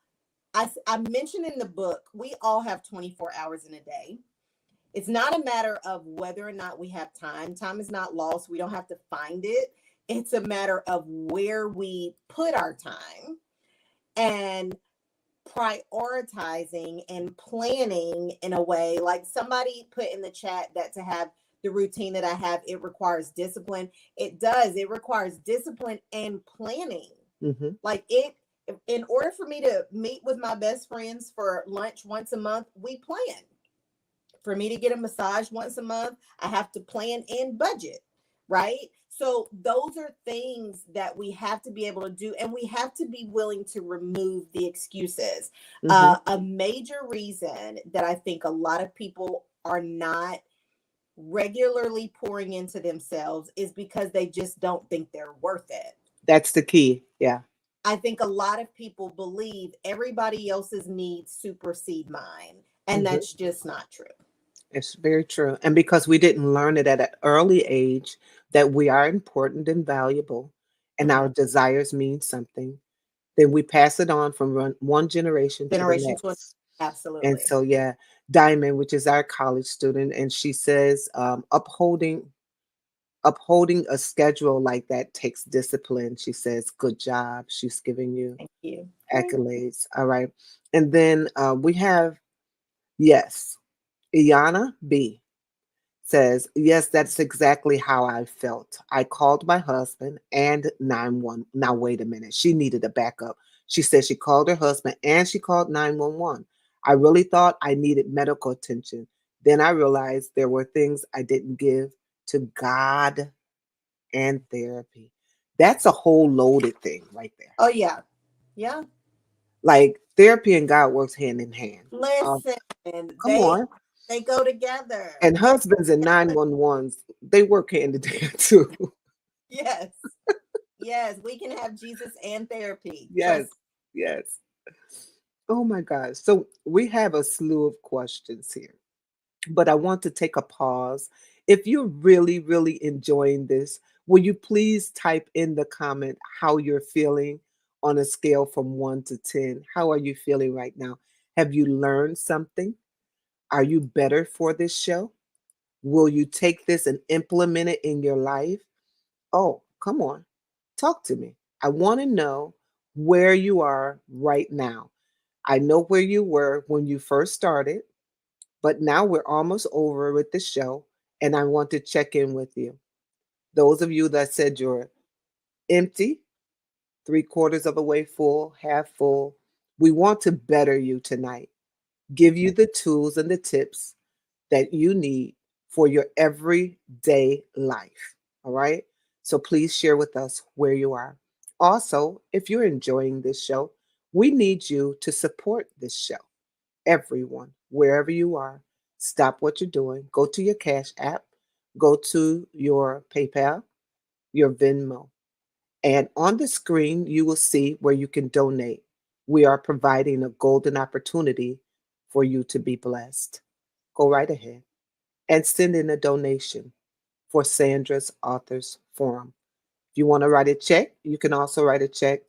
I mentioned in the book, we all have 24 hours in a day. It's not a matter of whether or not we have time. Time is not lost. We don't have to find it. It's a matter of where we put our time and prioritizing and planning in a way. Like somebody put in the chat that to have the routine that I have, it requires discipline. It does. It requires discipline and planning. Hmm. Like it, in order for me to meet with my best friends for lunch once a month, we plan. For me to get a massage once a month, I have to plan and budget, right? So those are things that we have to be able to do, and we have to be willing to remove the excuses. Hmm. A major reason that I think a lot of people are not regularly pouring into themselves is because they just don't think they're worth it. That's the key. Yeah. I think a lot of people believe everybody else's needs supersede mine, and Hmm. that's just not true. It's very true. And because we didn't learn it at an early age that we are important and valuable and Mhm. our desires mean something, then we pass it on from one generation to the Generation 20, next. And absolutely. so, yeah, Diamond, which is our college student, and she says upholding a schedule like that takes discipline. She says, "Good job." She's giving you Thank you. Thank you. accolades. All right, and then we have, yes, Iana B says, "Yes, that's exactly how I felt. I called my husband and 911. Now, wait a minute. She needed a backup. She said she called her husband and she called 911. I really thought I needed medical attention. Then I realized there were things I didn't give to God and therapy." That's a whole loaded thing right there. Oh yeah. Yeah. Like therapy and God works hand in hand. Listen, Come on. they go together. And husbands and 911s, they work hand in hand too. Yes. Yes, we can have Jesus and therapy. Yes, Trust. yes. Oh my gosh. So we have a slew of questions here, but I want to take a pause. If you're really, really enjoying this, will you please type in the comment how you're feeling on a scale from 1 to 10? How are you feeling right now? Have you learned something? Are you better for this show? Will you take this and implement it in your life? Oh, come on. Talk to me. I want to know where you are right now. I know where you were when you first started, but now we're almost over with the show, and I want to check in with you. Those of you that said you're empty, three quarters of a way full, half full, we want to better you tonight, give you the tools and the tips that you need for your everyday life. All right. So please share with us where you are. Also, if you're enjoying this show, we need you to support this show. Everyone, wherever you are, stop what you're doing, go to your Cash App, go to your PayPal, your Venmo, and on the screen, you will see where you can donate. We are providing a golden opportunity for you to be blessed. Go right ahead and send in a donation for Sandra's Authors Forum. If you want to write a check, you can also write a check.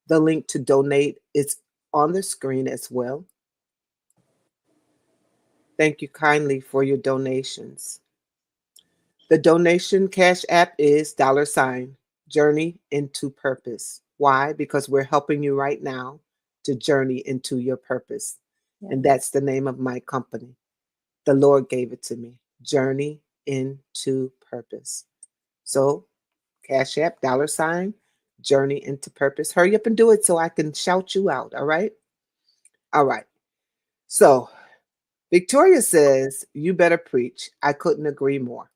The link to donate is on the screen as well. Thank you kindly for your donations. The donation cash app is $ journey into purpose. Why? Because we're helping you right now to journey into your purpose. Yeah. And that's the name of my company. The Lord gave it to me. Journey into purpose. So, cash app, $ journey into purpose. Hurry up and do it so I can shout you out. All right. All right. So, Victoria says, you better preach. I couldn't agree more.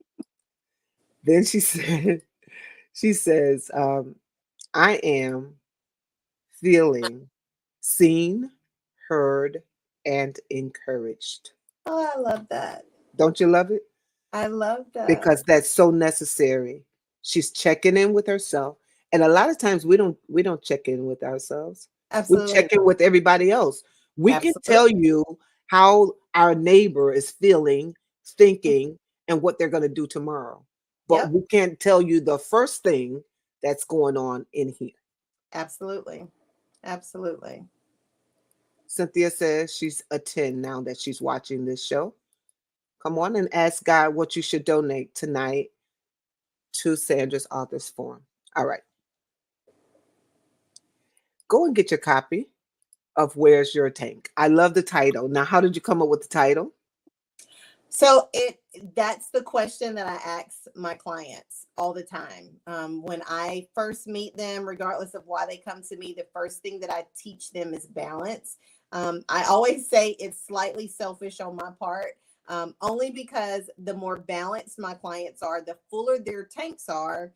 Then she said, she says, I am feeling seen, heard, and encouraged. Oh, I love that. Don't you love it? I love that. Because that's so necessary. She's checking in with herself. And a lot of times we don't check in with ourselves. We Absolutely. check in with everybody else. We can Absolutely. tell you how our neighbor is feeling, thinking, and what they're going to do tomorrow. But Yep. we can't tell you the first thing that's going on in here. Absolutely. Absolutely. Cynthia says she's a 10 now that she's watching this show. Come on and ask God what you should donate tonight to Sandra's Authors Forum. All right. Go and get your copy of Where's Your Tank. I love the title. Now, how did you come up with the title? So that's the question that I ask my clients all the time. When I first meet them, regardless of why they come to me, the first thing that I teach them is balance. I always say it's slightly selfish on my part, only because the more balanced my clients are, the fuller their tanks are,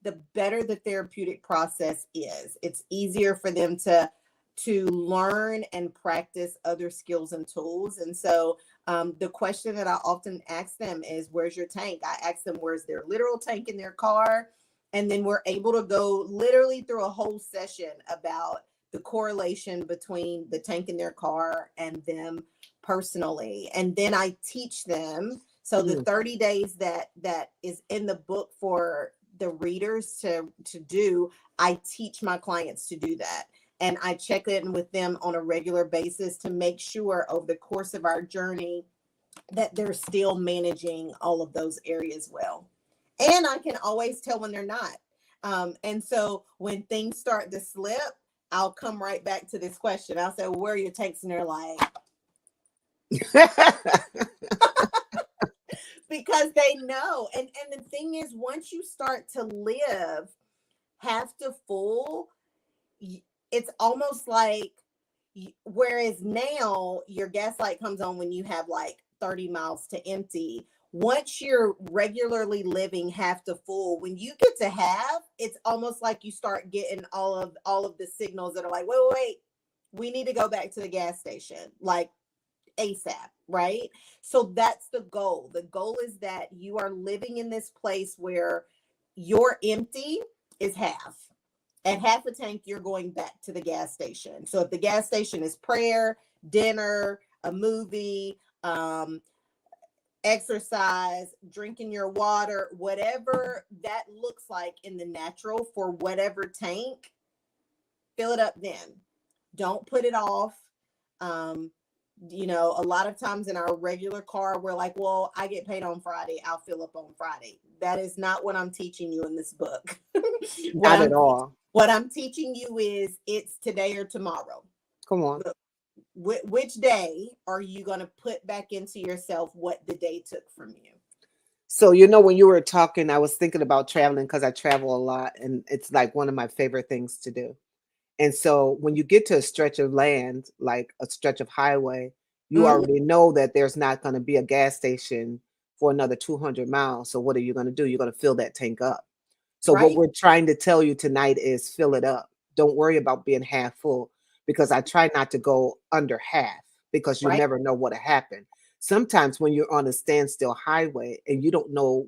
the better the therapeutic process is. It's easier for them to learn and practice other skills and tools. And so the question that I often ask them is, where's your tank? I ask them, where's their literal tank in their car? And then we're able to go literally through a whole session about the correlation between the tank in their car and them personally. And then I teach them. So the Mm, 30 days that is in the book for the readers to do, I teach my clients to do that. And I check in with them on a regular basis to make sure over the course of our journey that they're still managing all of those areas well. And I can always tell when they're not. And so when things start to slip, I'll come right back to this question. I'll say, well, where are your tanks? And they're like, because they know. And the thing is, once you start to live half to full, it's almost like, whereas now your gas light comes on when you have like 30 miles to empty. once you're regularly living half to full, when you get to half, it's almost like you start getting all of the signals that are like, wait, wait, wait, we need to go back to the gas station, like ASAP, right? So that's the goal. The goal is that you are living in this place where your empty is half. At half a tank, you're going back to the gas station. So if the gas station is prayer, dinner, a movie, exercise, drinking your water, whatever that looks like in the natural for whatever tank, fill it up then. Don't put it off. Um, a lot of times in our regular car, we're like, well, I get paid on Friday. I'll fill up on Friday. That is not what I'm teaching you in this book. what Not I'm at all. what I'm teaching you is it's today or tomorrow. Come on. Which day are you going to put back into yourself what the day took from you? So, when you were talking, I was thinking about traveling because I travel a lot and it's like one of my favorite things to do. And so when you get to a stretch of land, like a stretch of highway, you Mhm. already know that there's not going to be a gas station for another 200 miles. So what are you going to do? You're going to fill that tank up. So what Right, we're trying to tell you tonight is fill it up. Don't worry about being half full because I try not to go under half because you right, never know what'll happen. Sometimes when you're on a standstill highway and you don't know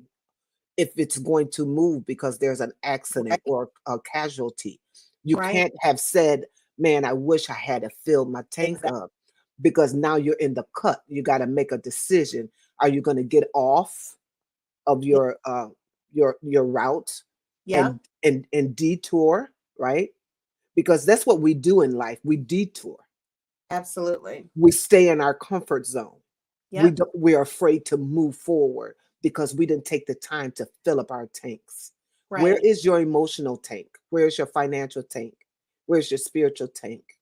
if it's going to move because there's an accident right, or a casualty. You right. can't have said, man, I wish I had to fill my tank Exactly. up because now you're in the cut. You got to make a decision. Are you going to get off of your route Yeah, and detour, right? Because that's what we do in life. We detour. absolutely. We stay in our comfort zone. Yep. We're afraid to move forward because we didn't take the time to fill up our tanks. Where Right. is your emotional tank? Where's your financial tank? Where's your spiritual tank?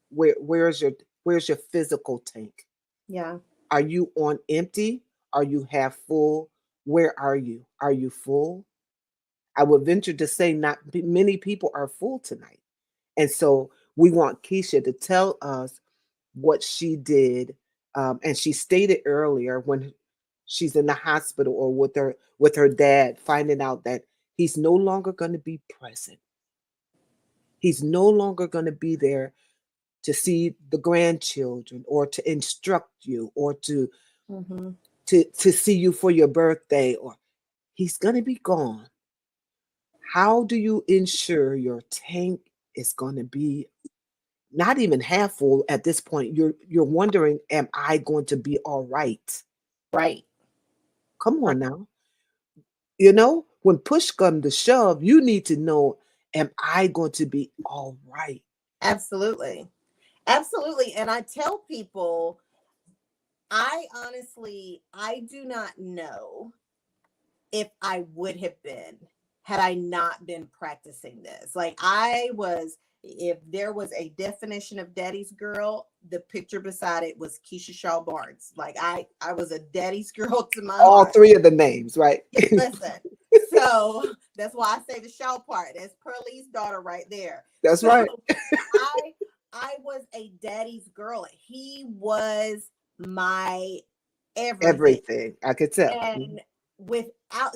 Where's your physical tank? Yeah. Are you on empty? Are you half full? Where are you? Are you full? I would venture to say many people are full tonight. And so we want Keisha to tell us what she did. And she stated earlier when she's in the hospital or with her dad, finding out that he's no longer going to be present. He's no longer going to be there to see the grandchildren or to instruct you or to Hmm. to see you for your birthday, or he's going to be gone. How do you ensure your tank is going to be not even half full at this point? You're wondering, am I going to be all right? Right. Come Right. on now. When push comes to shove, you need to know, am I going to be all right? Absolutely. Absolutely. And I tell people, I do not know if I would have been had I not been practicing this. If there was a definition of daddy's girl, the picture beside it was Keisha Shaw Barnes. Like I was a daddy's girl to my All heart. three of the names, right? Listen, so that's why I say the Shaw part. That's Pearlie's daughter right there. That's So right. I I was a daddy's girl. He was my everything. Everything. I could tell. And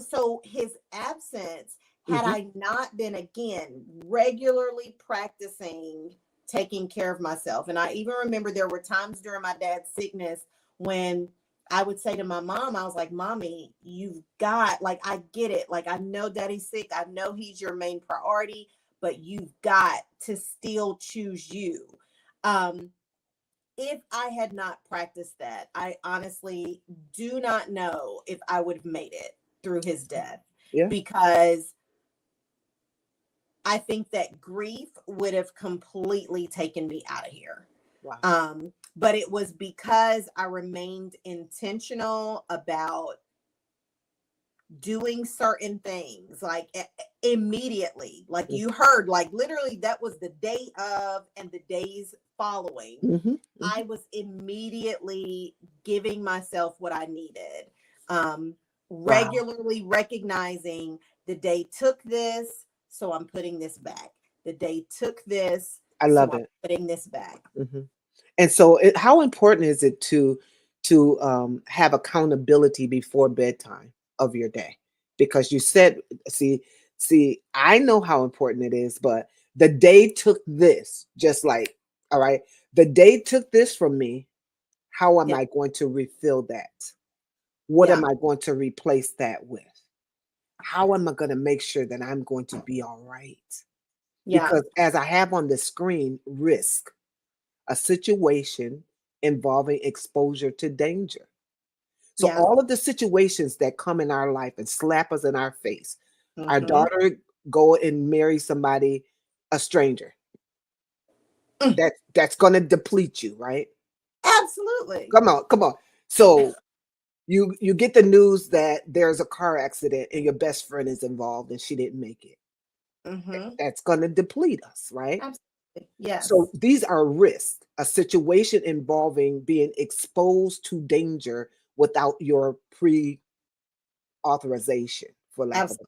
so his absence, had Hmm. I not been again regularly practicing taking care of myself. And I even remember there were times during my dad's sickness when I would say to my mom, I was like, Mommy, you've got, like, I get it. Like, I know daddy's sick. I know he's your main priority, but you've got to still choose you. Um, if I had not practiced that, I honestly do not know if I would have made it through his death, Yeah. because I think that grief would have completely taken me out of here. Wow. But it was because I remained intentional about doing certain things, like immediately, like you heard, like literally that was the day of and the days following. Hmm. I was immediately giving myself what I needed. um Wow. Regularly recognizing the day took this, so I'm putting this back. The day took this, I so love I'm it. putting this back. Hmm. And so, how important is it to to have accountability before bedtime of your day, because you said, see, I know how important it is, but the day took this, just like, all right, the day took this from me. How am Yeah. I going to refill that? What Yeah. am I going to replace that with? How am I going to make sure that I'm going to be all right? Yeah. Because as I have on the screen, risk, a situation involving exposure to danger. So Yeah. all of the situations that come in our life and slap us in our face, our Mm-hmm. daughter go and marry somebody, a stranger, that's going to deplete you, right? Absolutely. Come on, come on. So you get the news that there's a car accident and your best friend is involved and she didn't make it. Mm-hmm. That's going to deplete us, right? Absolutely. Yes. So these are risks, a situation involving being exposed to danger without your pre-authorization, for lack of Absolutely.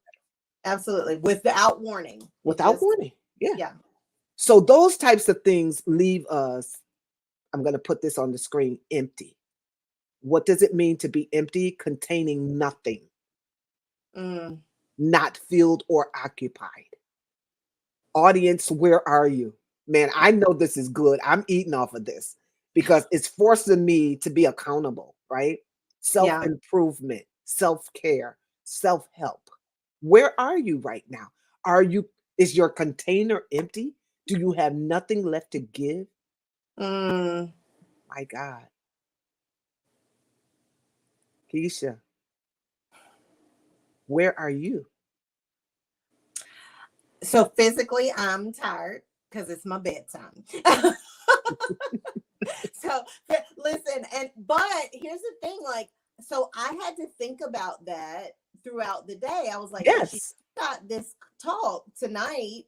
Absolutely. Without warning. It without just, warning. Yeah. yeah. So those types of things leave us, I'm going to put this on the screen, empty. What does it mean to be empty? Containing nothing, Mm. not filled or occupied. Audience, where are you? Man, I know this is good. I'm eating off of this because it's forcing me to be accountable, right? Self Yeah. improvement, self care, self help. Where are you right now? Is your container empty? Do you have nothing left to give? Mm. My God, Keisha, where are you? So physically, I'm tired because it's my bedtime. So listen, and but here's the thing, like, so I had to think about that throughout the day. I was like, Keisha, you Yes, got this talk tonight,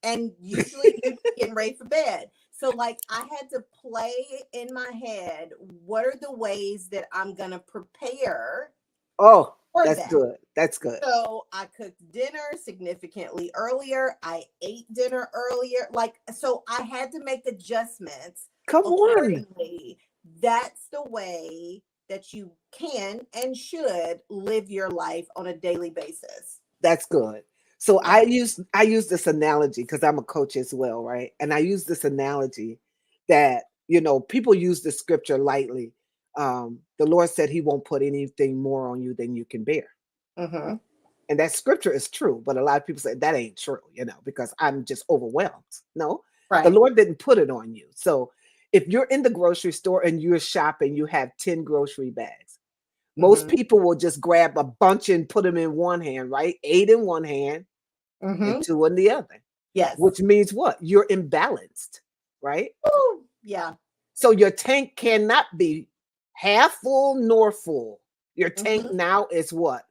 and usually you're getting ready for bed. So like I had to play in my head, what are the ways that I'm gonna prepare oh, for that's that? good. That's good. So I cooked dinner significantly earlier. I ate dinner earlier. Like, so I had to make adjustments Come on. accordingly. That's the way that you can and should live your life on a daily basis. That's good. So Yeah. I use this analogy because I'm a coach as well, right? And I use this analogy that, people use the scripture lightly. The Lord said he won't put anything more on you than you can bear. Mm-hmm. And that scripture is true, but a lot of people say that ain't true, because I'm just overwhelmed. No, the Right. Lord didn't put it on you. So if you're in the grocery store and you're shopping, you have 10 grocery bags. Most Mm-hmm. people will just grab a bunch and put them in one hand, right? 8 in one hand and Mm-hmm. 2 in the other, Yes. which means what? You're imbalanced, right? Woo. Yeah. So your tank cannot be half full nor full. Your tank Mm-hmm. now is what?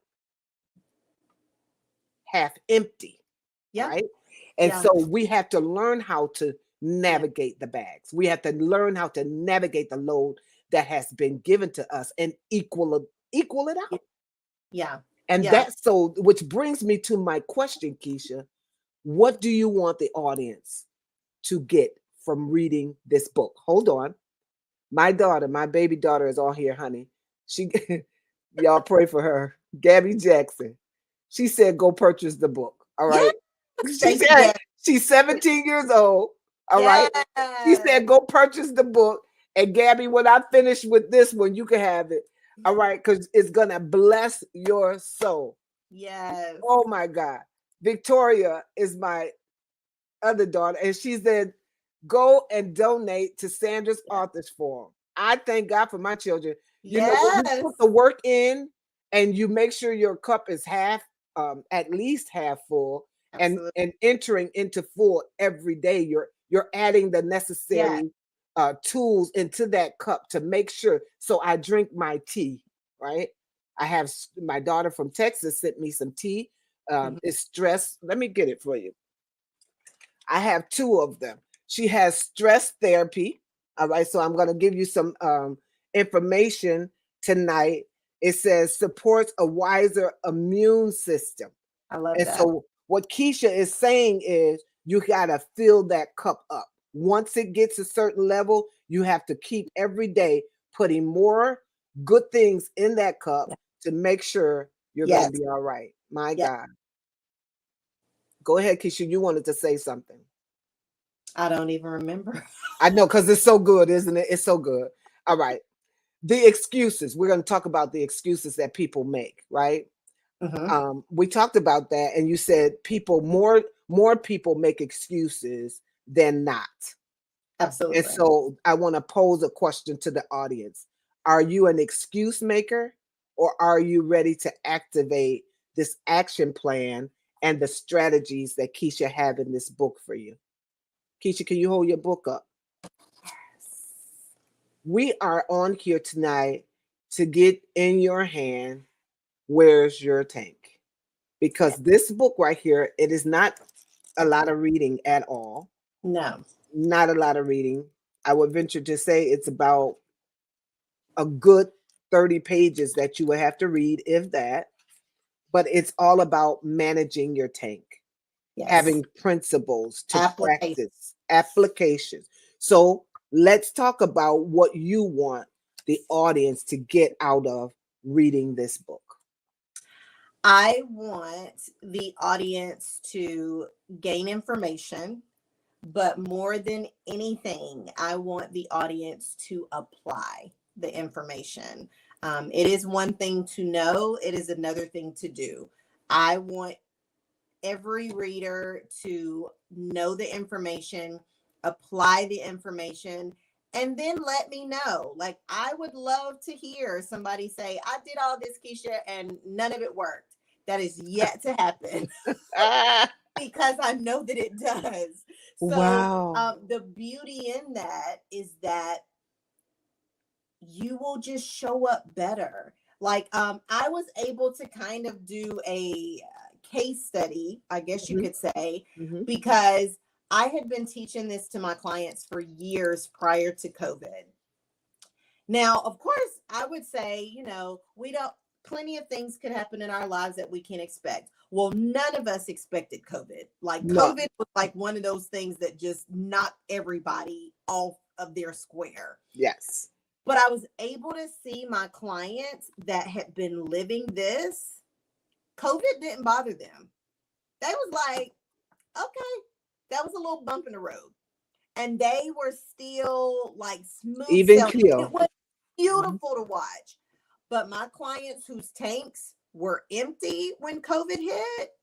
Half empty, Yeah. right? And Yeah. so we have to learn how to Yeah. navigate the bags. We have to learn how to navigate the load that has been given to us and equal it Yeah. out. Yeah. And Yeah. that's so, which brings me to my question, Keisha. What do you want the audience to get from reading this book? Hold on. My daughter, my baby daughter is all here, honey. She y'all pray for her. Gabby Jackson. She said go purchase the book. All Yes. right. She Thank you, said Gabby. she's 17 years old. All right. She Yes. said go purchase the book. And Gabby, when I finish with this one, you can have it. All right, because it's gonna bless your soul. Yes. Oh my God. Victoria is my other daughter, and she said, go and donate to Sandra's Yeah. Authors Forum. I thank God for my children. When you Yes. put the work in and you make sure your cup is at least half full, and Absolutely. entering into full every day, you're adding the Yeah. necessary tools into that cup to make sure. So I drink my tea, right? I have my daughter from Texas sent me some tea. Mhm. It's stress. Let me get it for you. I have two of them. She has stress therapy. All right. So I'm going to give you some information tonight. It says supports a wiser immune system. I love And that. so what Keisha is saying is you got to fill that cup up. Once it gets a certain level, you have to keep every day putting more good things in that cup Yeah. to make sure you're going to Yes. be all right. My Yeah. God. Go ahead, Keisha. You wanted to say something. I don't even remember. I know, because it's so good, isn't it? It's so good. All right. The excuses. We're going to talk about the excuses that people make, right? Hmm. We talked about that, and you said more people make excuses than not. And Absolutely. so I want to pose a question to the audience. Are you an excuse maker, or are you ready to activate this action plan and the strategies that Keisha have in this book for you? Keisha, can you hold your book up? We are on here tonight to get in your hand, Where's Your Tank? Yeah. Because this book right here, it is not a lot of reading at all. No. Not a lot of reading. I would venture to say it's about a good 30 pages that you would have to read, if that. But it's all about managing your tank, Yes. having principles to Application. practice, applications. So let's talk about what you want the audience to get out of reading this book. I want the audience to gain information, but more than anything, I want the audience to apply the information. It is one thing to know, it is another thing to do. I want every reader to know the information, apply the information, and then let me know. Like, I would love to hear somebody say, I did all this, Keisha, and none of it worked. That is yet to happen. Ah, Because I know that it does. So, wow. the beauty in that is that you will just show up better. Like, I was able to kind of do a case study, I guess you Mhm, could say, mhm. because I had been teaching this to my clients for years prior to COVID. Now, of course, I would say, we don't, plenty of things could happen in our lives that we can expect. Well, none of us expected COVID. Like, No. COVID was like one of those things that just knocked everybody off of their square. Yes. But I was able to see my clients that had been living this, COVID didn't bother them. They was like, okay, that was a little bump in the road. And they were still like smooth Even sailing. It keel. was Mhm. beautiful to watch. But my clients whose tanks were empty when COVID hit,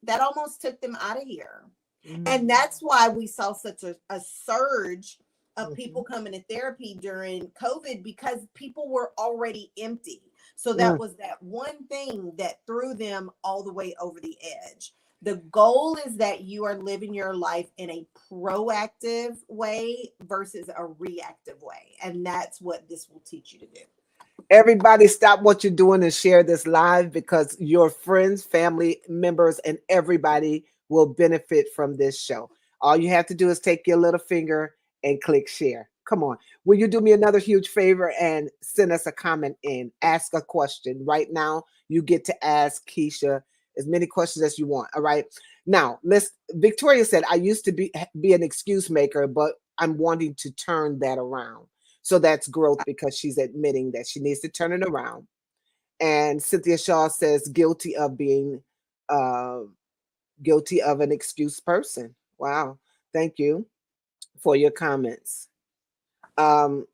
that almost took them out of here. And Mhm. that's why we saw such a surge of people Mhm. coming to therapy during COVID, because people were already empty. So that Mm. was that one thing that threw them all the way over the edge. The goal is that you are living your life in a proactive way versus a reactive way. And that's what this will teach you to do. Everybody, stop what you're doing and share this live, because your friends, family members, and everybody will benefit from this show. All you have to do is take your little finger and click share. Come on. Will you do me another huge favor and send us a comment in? Ask a question. Right now, you get to ask Keisha as many questions as you want. All right. Now, let's Victoria said, I used to be an excuse maker, but I'm wanting to turn that around. So that's growth, because she's admitting that she needs to turn it around. And Cynthia Shaw says uh, guilty of an excuse person. Wow. Thank you for your comments. Um,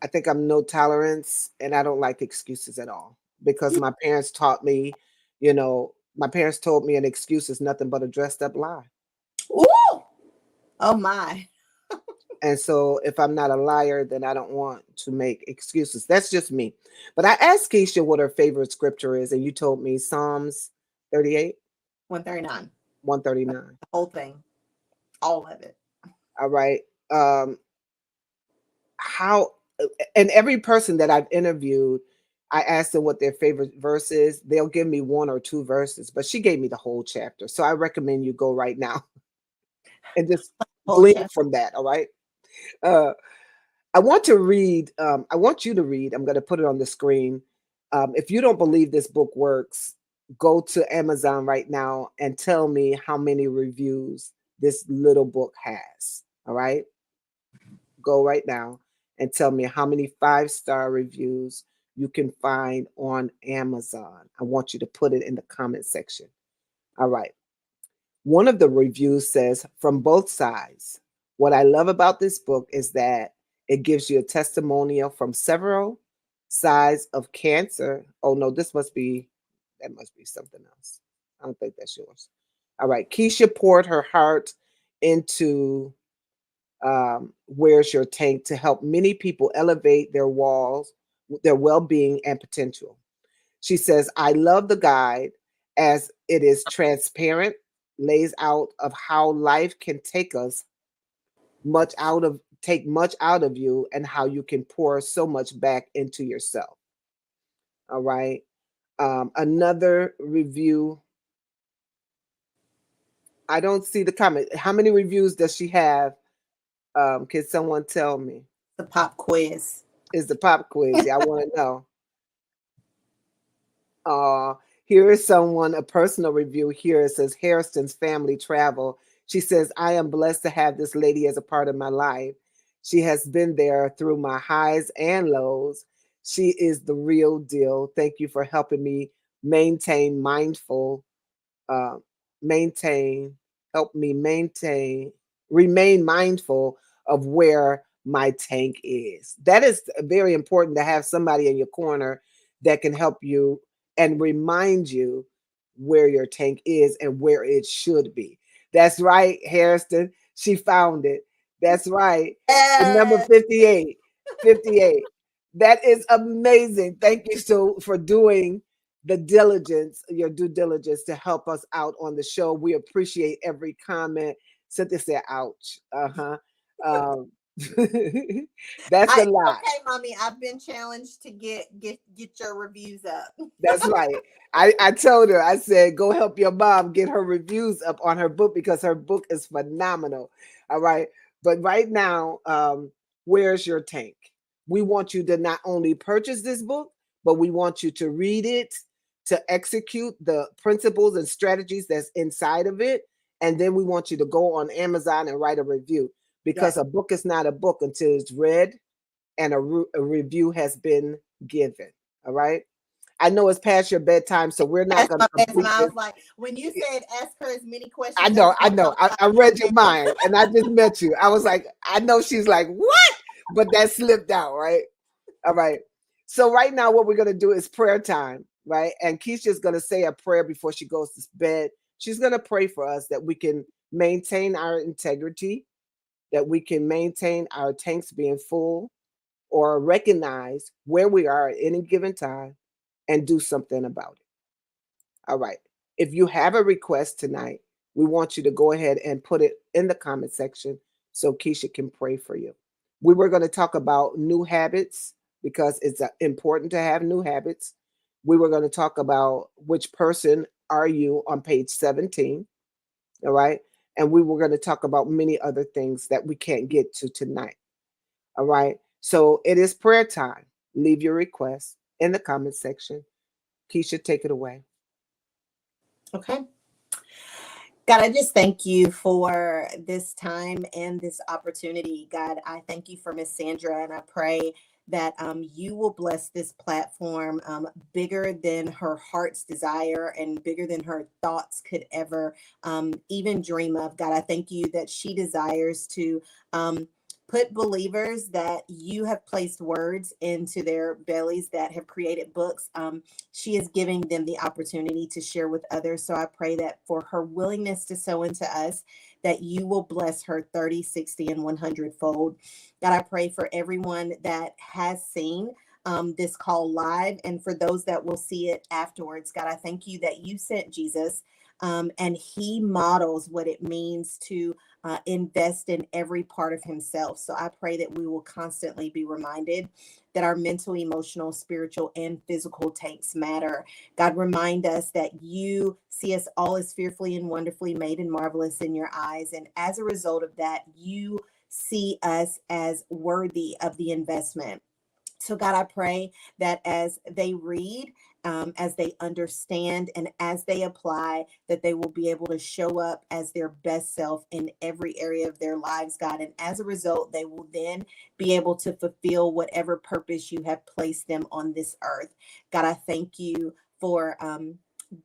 I think I'm no tolerance, and I don't like excuses at all, because my parents taught me, my parents told me an excuse is nothing but a dressed up lie. Ooh! Oh my. And so if I'm not a liar, then I don't want to make excuses. That's just me. But I asked Keisha what her favorite scripture is, and you told me Psalms 38, 139. 139. The whole thing. All of it. All right. Um, how and every person that I've interviewed, I asked them what their favorite verse is. They'll give me one or two verses, but she gave me the whole chapter. So I recommend you go right now and just Whole glean chapter. from that. All right. Uh, I want to read, I want you to read, I'm going to put it on the screen. If you don't believe this book works, go to Amazon right now and tell me how many reviews this little book has. All right. Go right now and tell me how many 5-star reviews you can find on Amazon. I want you to put it in the comment section. All right. One of the reviews says, from both sides, what I love about this book is that it gives you a testimonial from several sides of cancer. Oh, no, that must be something else. I don't think that's yours. All right. Keisha poured her heart into Where's Your Tank to help many people elevate their well being and potential. She says, I love the guide as it is transparent, lays out of how life can take much out of you and how you can pour so much back into yourself. All right. Another review. I don't see the comment. How many reviews does she have? Can someone tell me? The pop quiz. Is the pop quiz? Yeah, I want to know. Here is a personal review here. It says Harrison's family travel. She says, I am blessed to have this lady as a part of my life. She has been there through my highs and lows. She is the real deal. Thank you for helping me maintain mindful, uh, maintain, help me remain mindful of where my tank is. That is very important to have somebody in your corner that can help you and remind you where your tank is and where it should be. That's right, Harrison. She found it. That's right. The number 58. 58. That is amazing. Thank you so for doing your due diligence to help us out on the show. We appreciate every comment. Cynthia said, ouch. Uh-huh. Um, that's a lot. Okay, mommy, I've been challenged to get your reviews up. That's right. I told her, I said, go help your mom get her reviews up on her book because her book is phenomenal. All right. But right now, Where's Your Tank? We want you to not only purchase this book, but we want you to read it, to execute the principles and strategies that's inside of it. And then we want you to go on Amazon and write a review because a book is not a book until it's read and a review has been given. All right. I know it's past your bedtime, so we're not going to complete I this. was like, when you said ask her as many questions. I know. I read your mind and I just met you. I was like, I know she's like, what? But that slipped out, right? All right. So right now, what we're going to do is prayer time, right? And Keisha's going to say a prayer before she goes to bed. She's going to pray for us that we can maintain our integrity, that we can maintain our tanks being full, or recognize where we are at any given time and do something about it. All right. If you have a request tonight, we want you to go ahead and put it in the comment section so Keisha can pray for you. We were going to talk about new habits because it's important to have new habits. We were going to talk about which person are you on page 17. All right. And we were going to talk about many other things that we can't get to tonight. All right. So it is prayer time. Leave your request in the comment section. Keisha, take it away. Okay. God, I just thank you for this time and this opportunity. God, I thank you for Miss Sandra, and I pray that you will bless this platform bigger than her heart's desire and bigger than her thoughts could ever even dream of. God, I thank you that she desires to put believers that you have placed words into their bellies that have created books. She is giving them the opportunity to share with others. So I pray that for her willingness to sow into us, that you will bless her 30, 60, and 100 fold. God, I pray for everyone that has seen this call live and for those that will see it afterwards. God, I thank you that you sent Jesus and he models what it means to invest in every part of himself. So I pray that we will constantly be reminded that our mental, emotional, spiritual, and physical tanks matter. God, remind us that you see us all as fearfully and wonderfully made and marvelous in your eyes. And as a result of that, you see us as worthy of the investment. So God, I pray that as they read as they understand and as they apply, that they will be able to show up as their best self in every area of their lives, God. And as a result, they will then be able to fulfill whatever purpose you have placed them on this earth. God, I thank you for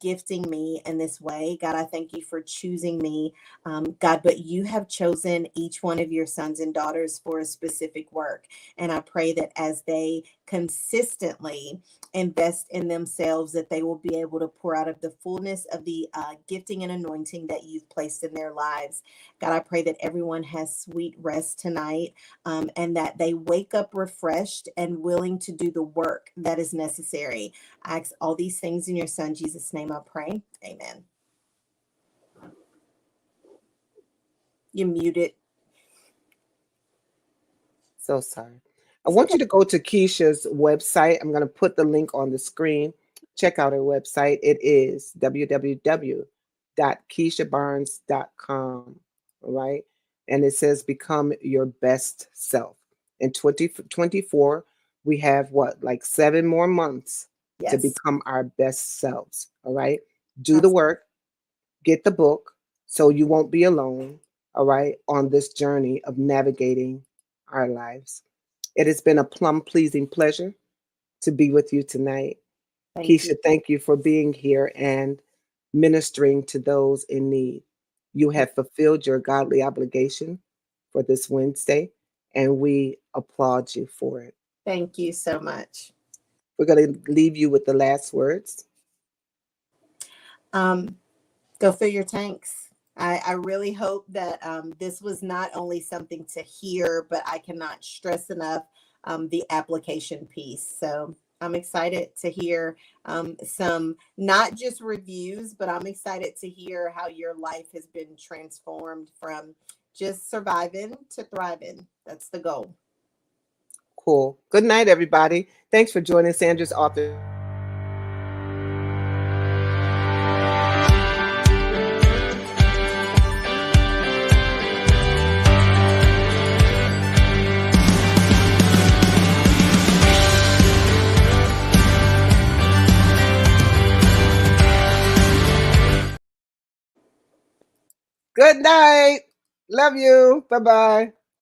gifting me in this way. God, I thank you for choosing me, God, but you have chosen each one of your sons and daughters for a specific work. And I pray that as they consistently invest in themselves, that they will be able to pour out of the fullness of the gifting and anointing that you've placed in their lives. God, I pray that everyone has sweet rest tonight, and that they wake up refreshed and willing to do the work that is necessary. I ask all these things in your son, Jesus' name I pray. Amen. You're muted. So sorry. I It's want okay. you to go to Keisha's website. I'm going to put the link on the screen. Check out her website. It is www.keishabarnes.com. All right. And it says become your best self. In 2024, we have what, like 7 more months to Yes. become our best selves. All right. Do the Absolutely. work, get the book so you won't be alone. All right. On this journey of navigating our lives. It has been a plum pleasing pleasure to be with you tonight. Thank you. Keisha, thank you for being here and ministering to those in need. You have fulfilled your godly obligation for this Wednesday, and we applaud you for it. Thank you so much. We're going to leave you with the last words. Go fill your tanks. I really hope that this was not only something to hear, but I cannot stress enough the application piece. So I'm excited to hear some, not just reviews, but I'm excited to hear how your life has been transformed from just surviving to thriving. That's the goal. Cool. Good night, everybody. Thanks for joining Sandra's Authors Forum. We'll see you next week. Good night. Love you. Bye bye.